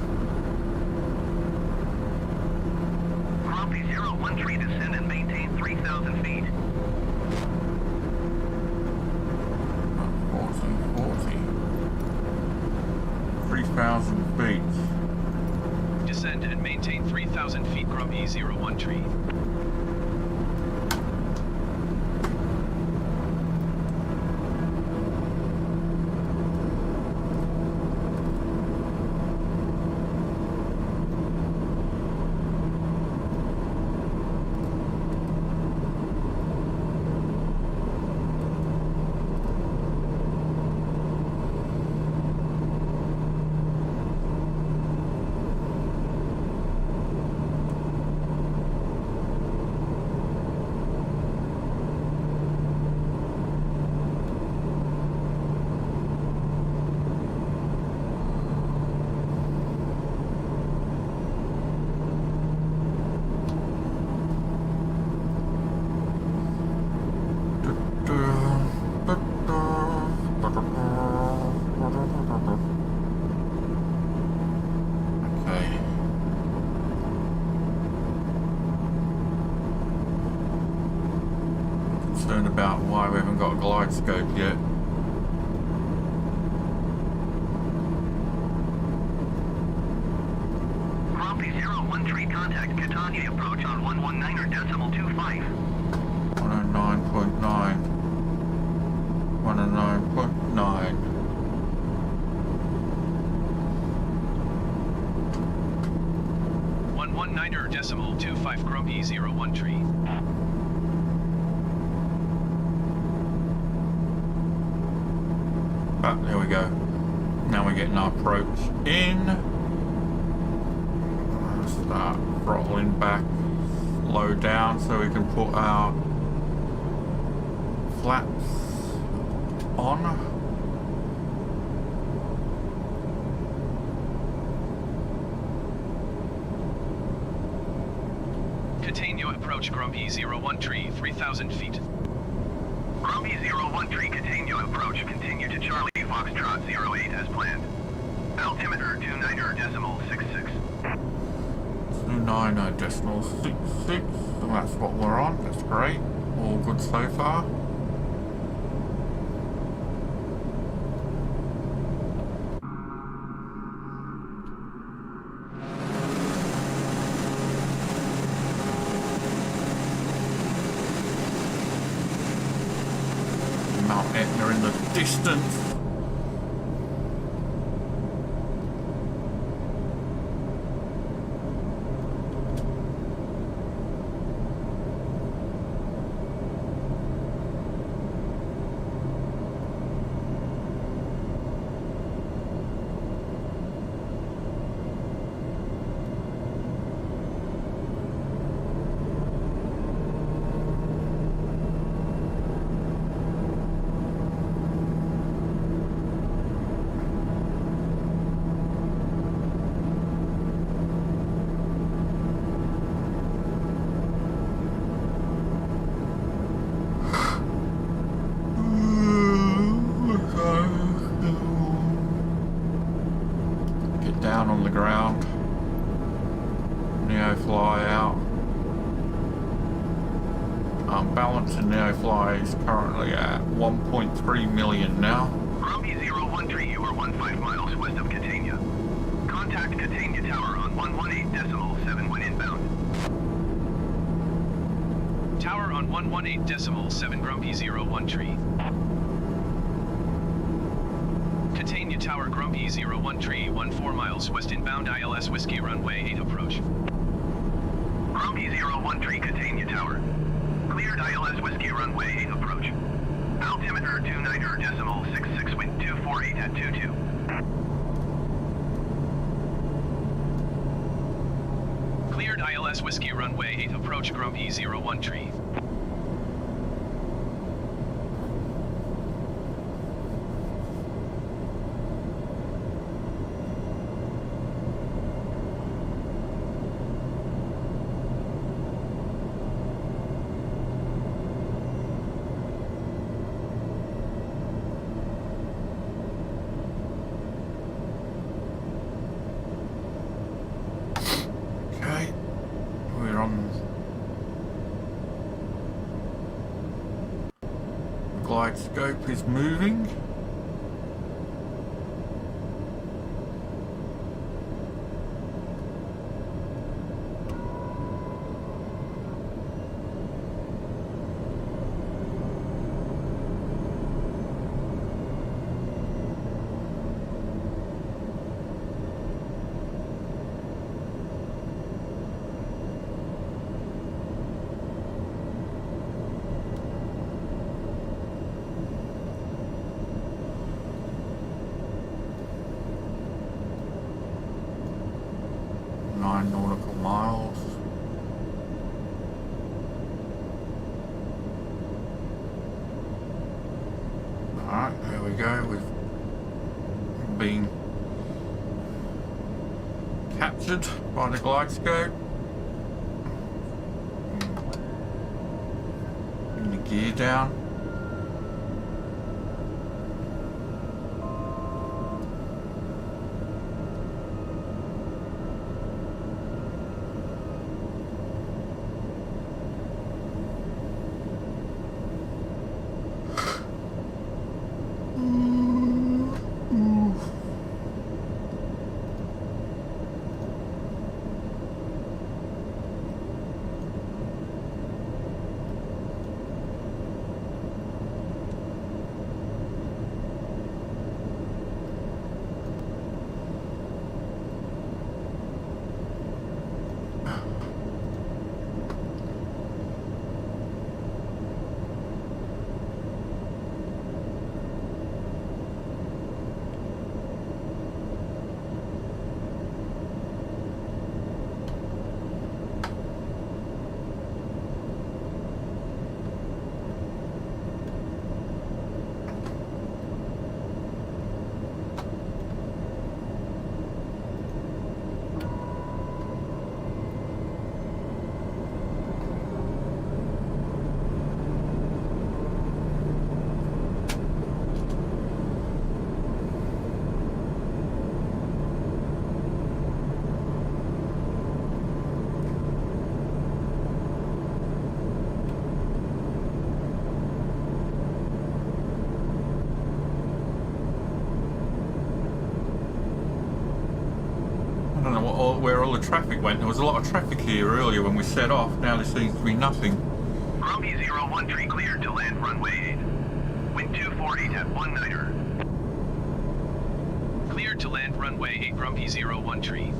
Descend and maintain 3,000 feet. 3,000 feet. Descend and maintain 3,000 feet, Grumpy 01 tree. About why we haven't got a glide scope yet. Grumpy 01 tree, contact Catania, approach on 119.25. 109.9. 109.9. .25 Grumpy 01 tree. Ah, there we go. Now we're getting our approach in. Start throttling back, low down so we can put our flaps on. Catania approach Grumpy 01 tree, 3,000 feet. Grumpy 01 tree, Catania approach. Continue to Charlie Foxtrot 08 as planned. Altimeter 29.66. 29.66. And that's what we're on. That's great. All good so far. Mount Etna in the distance. is currently at 1.3 million now. Grumpy 01 Tree, you are 15 miles west of Catania. Contact Catania Tower on 118.7 when inbound. Tower on 118.7 Grumpy 01 Tree. Catania Tower Grumpy 01 Tree, 14 miles west inbound ILS Whiskey runway 8 approach. Grumpy 01 Tree Catania Tower. Cleared ILS Whiskey runway 8 approach. Altimeter 29.66 wind 248 at 22. Cleared ILS Whiskey runway 8 approach Grumpy 01 Tree. Okay, we're on. The glide scope is moving. Nautical miles. Alright, there we go. We've been captured by the glide scope. Bring the gear down. Where all the traffic went. There was a lot of traffic here earlier when we set off. Now there seems to be nothing. Grumpy 01 Tree cleared to land runway 8. Wind 248 at 19er. Cleared to land runway 8 Grumpy 01 Tree.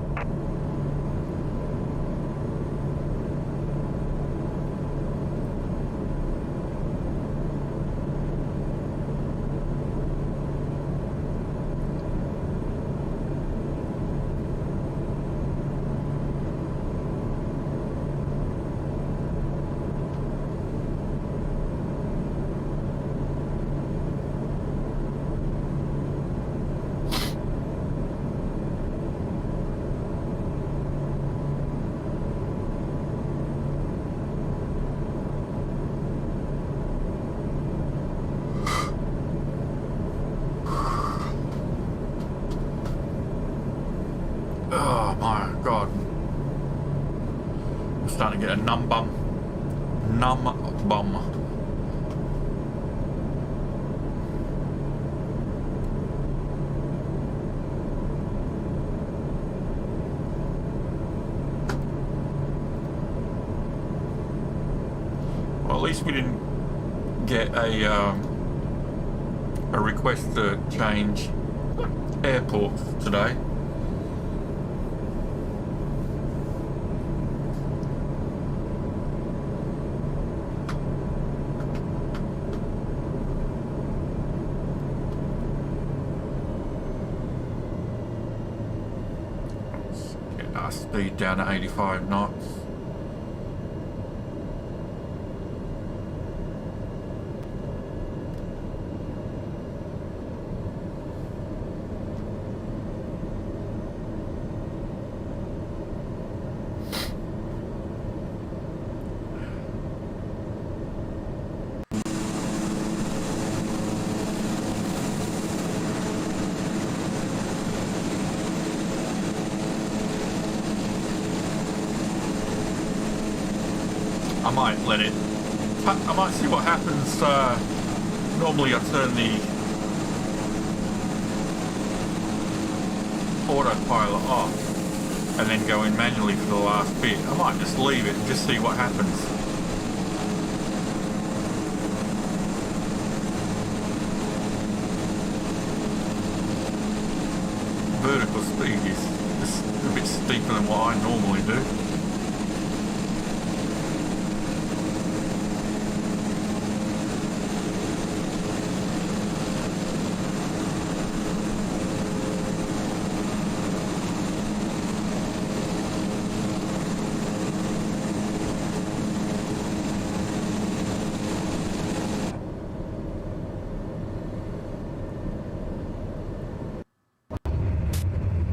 Oh my god. I'm starting to get a numb bum. least we didn't get a request to change airports today. Our speed down to 85 knots. I might let it. I might see what happens. Normally I turn the autopilot off and then go in manually for the last bit. I might just leave it and just see what happens. Vertical speed is just a bit steeper than what I normally do.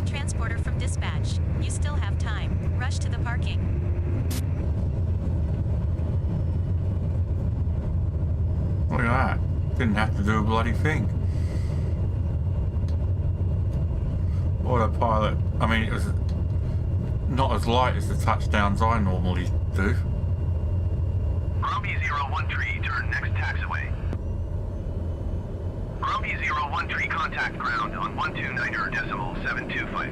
Transporter from dispatch. You still have time. Rush to the parking. Look at that. Didn't have to do a bloody thing. Autopilot. I mean, it was not as light as the touchdowns I normally do. Grumpy 01 tree, turn next taxiway. Grumpy 01 tree, contact ground on 129.725.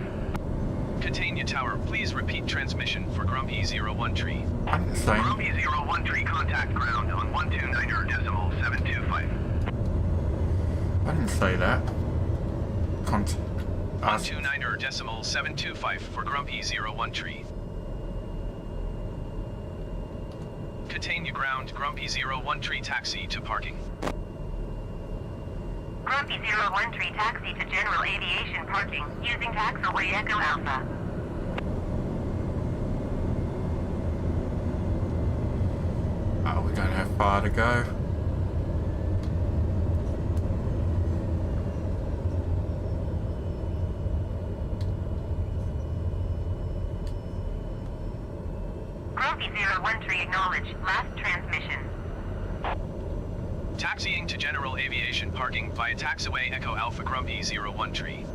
Catania Tower, please repeat transmission for Grumpy 01 tree. I'm the same. Grumpy 01 tree, contact ground on 129.725. I didn't say that. 129.725 for Grumpy 01 tree. Catania ground, Grumpy 01 tree, taxi to parking. Grumpy 01 tree, taxi to general aviation parking using taxiway Echo Alpha. Oh, we don't have far to go. Grumpy 01 tree, acknowledge last transmission. Taxiing to general aviation parking via taxiway Echo Alpha Grumpy 01 tree.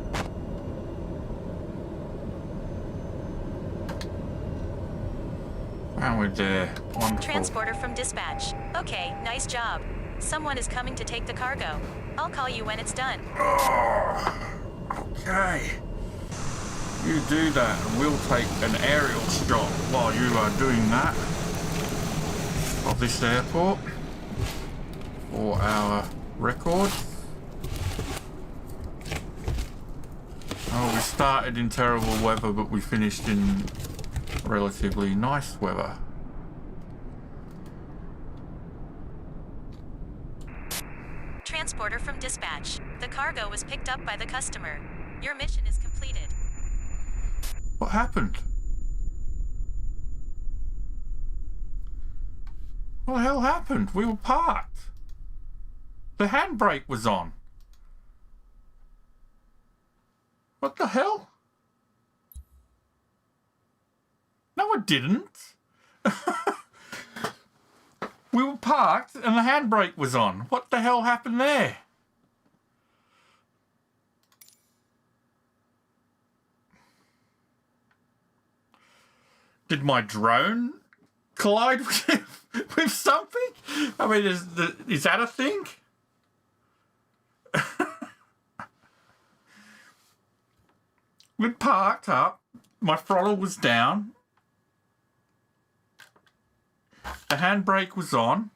And we're there. Wonderful. Transporter from dispatch. Okay, nice job. Someone is coming to take the cargo. I'll call you when it's done. Oh, okay. You do that and we'll take an aerial shot while you are doing that of this airport for our record. Oh, we started in terrible weather, but we finished in relatively nice weather. Transporter from dispatch. The cargo was picked up by the customer. Your mission is completed. What happened? What the hell happened? We were parked. The handbrake was on. What the hell? No, it didn't. We were parked and the handbrake was on. What the hell happened there? Did my drone collide with something? I mean, is that a thing? We'd parked up. My throttle was down. The handbrake was on.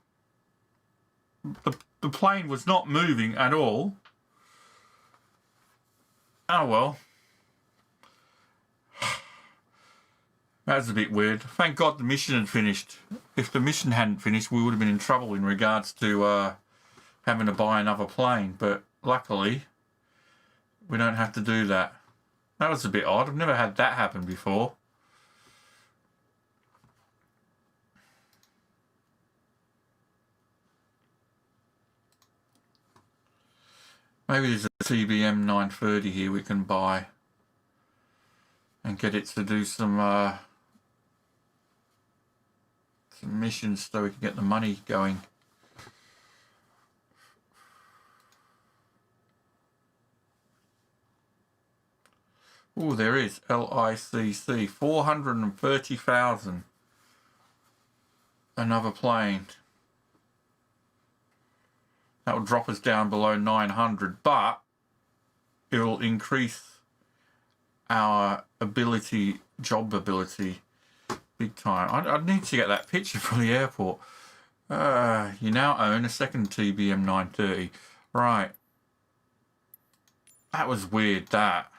the plane was not moving at all. Oh well. That was a bit weird. Thank God the mission had finished. If the mission hadn't finished, we would have been in trouble in regards to having to buy another plane. But luckily, we don't have to do that. That was a bit odd. I've never had that happen before. Maybe there's a TBM 930 here we can buy and get it to do some missions so we can get the money going. Oh, there is LICC 430,000. Another plane. That will drop us down below 900, but it will increase our ability, job ability, big time. I need to get that picture from the airport. You now own a second TBM 930. Right. That was weird, that.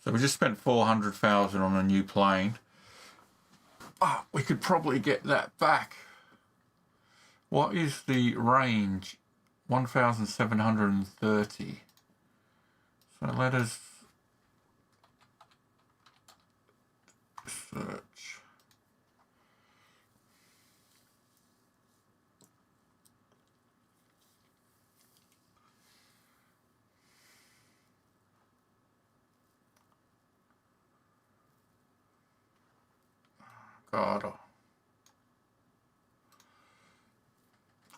So we just spent 400,000 on a new plane. Oh, we could probably get that back. What is the range? 1,730. So let us search. God.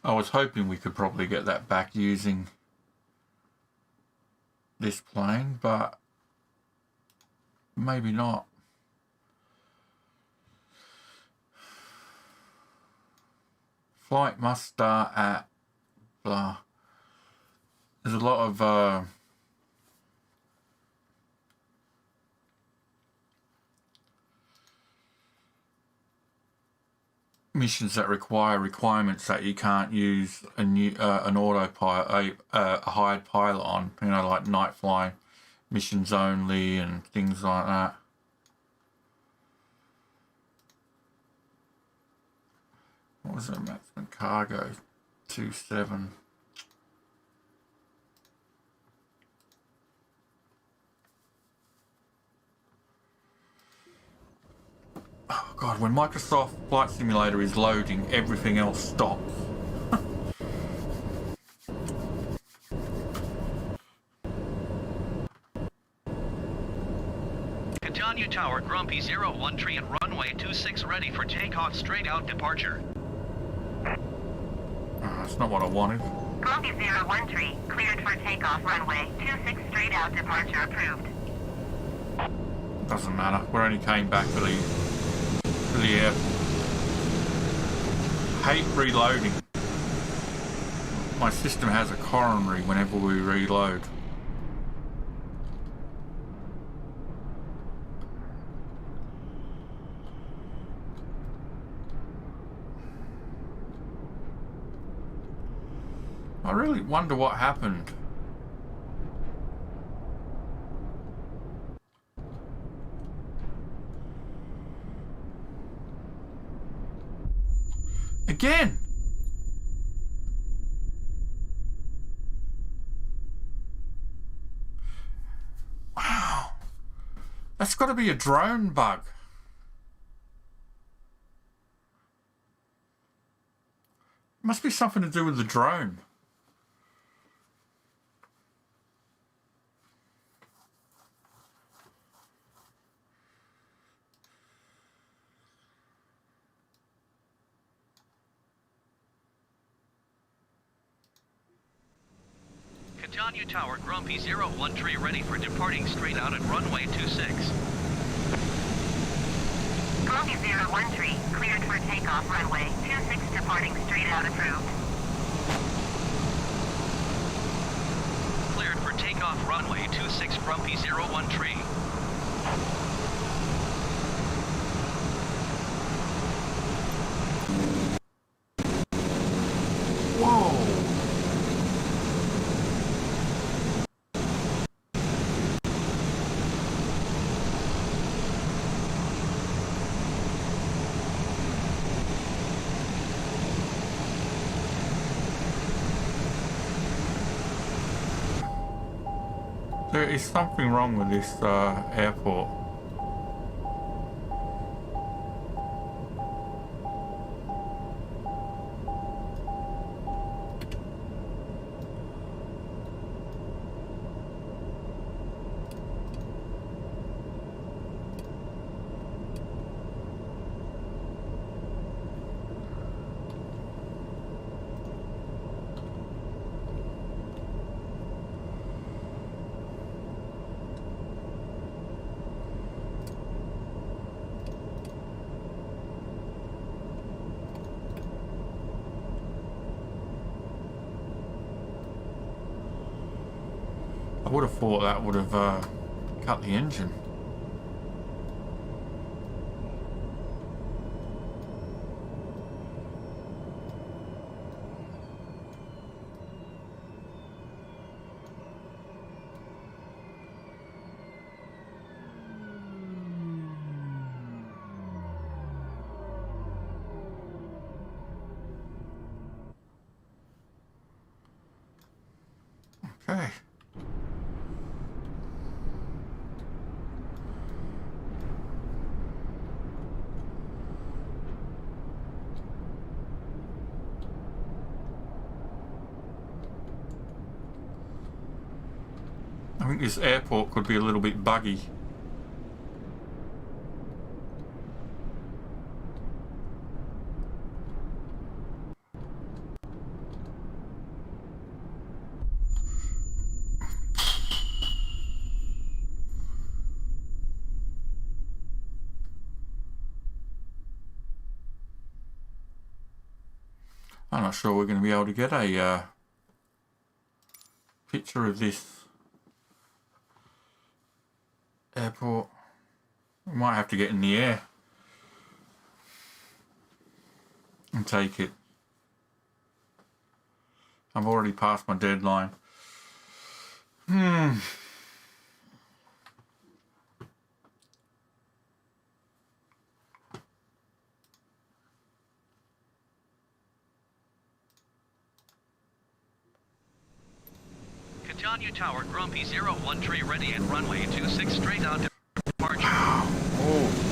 I was hoping we could probably get that back using this plane, but maybe not. Flight must start at blah. There's a lot of missions that require requirements that you can't use an autopilot, a hired pilot on, you know, like night flying missions only and things like that. What was the maximum cargo? 27. Oh God, when Microsoft Flight Simulator is loading, everything else stops. Catania Tower, Grumpy 01 tree and runway 26 ready for takeoff, straight out departure. That's not what I wanted. Grumpy 01 tree, cleared for takeoff, runway 26 straight out, departure approved. Doesn't matter. We only came back to the airport. Hate reloading. My system has a coronary whenever we reload. I really wonder what happened. Again! Wow. That's got to be a drone bug. Must be something to do with the drone. Catania Tower, Grumpy 01 tree ready for departing straight out at runway 26. Grumpy 01 tree, cleared for takeoff runway 26 departing straight out approved. Cleared for takeoff runway 26 Grumpy 01 tree. Whoa! There is something wrong with this airport. I would have thought that would have cut the engine. Okay. I think this airport could be a little bit buggy. I'm not sure we're going to be able to get a picture of this airport. We might have to get in the air and take it. I've already passed my deadline. Catania Tower, Grumpy 01 tree ready at runway 26 straight out to departure. Oh.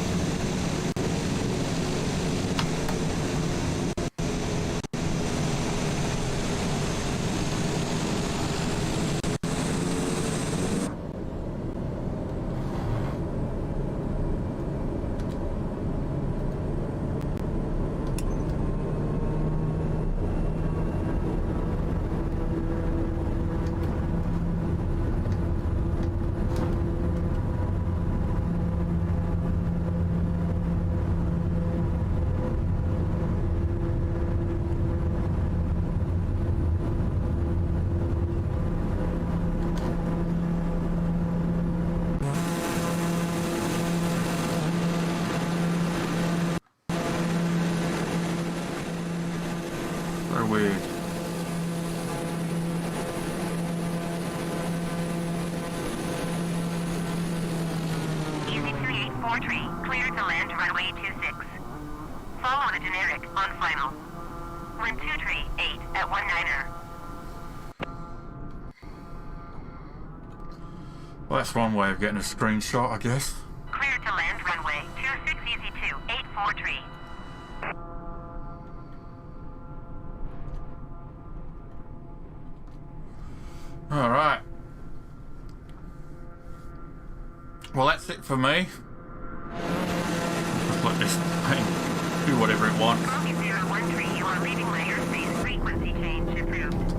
So weird. Easy 384 tree, cleared to land runway 26. Follow the generic on final. Wind 2 tree, 8 at 19er. Well, that's one way of getting a screenshot, I guess. Cleared to land runway 26 easy 284 tree. All right. Well, that's it for me. Just let this thing do whatever it wants. Grumpy 01 tree, you are leaving my airspace. Frequency change approved.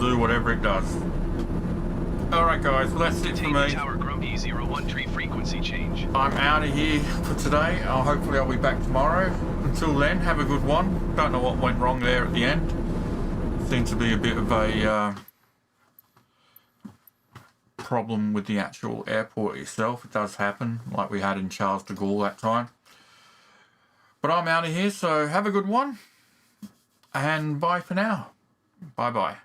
do whatever it does. Alright guys, that's it for Maintain me. Tower Grumpy 01 tree frequency change. I'm out of here for today. Hopefully I'll be back tomorrow. Until then, have a good one. Don't know what went wrong there at the end. Seems to be a bit of a problem with the actual airport itself. It does happen, like we had in Charles de Gaulle that time. But I'm out of here, so have a good one. And bye for now. Bye-bye.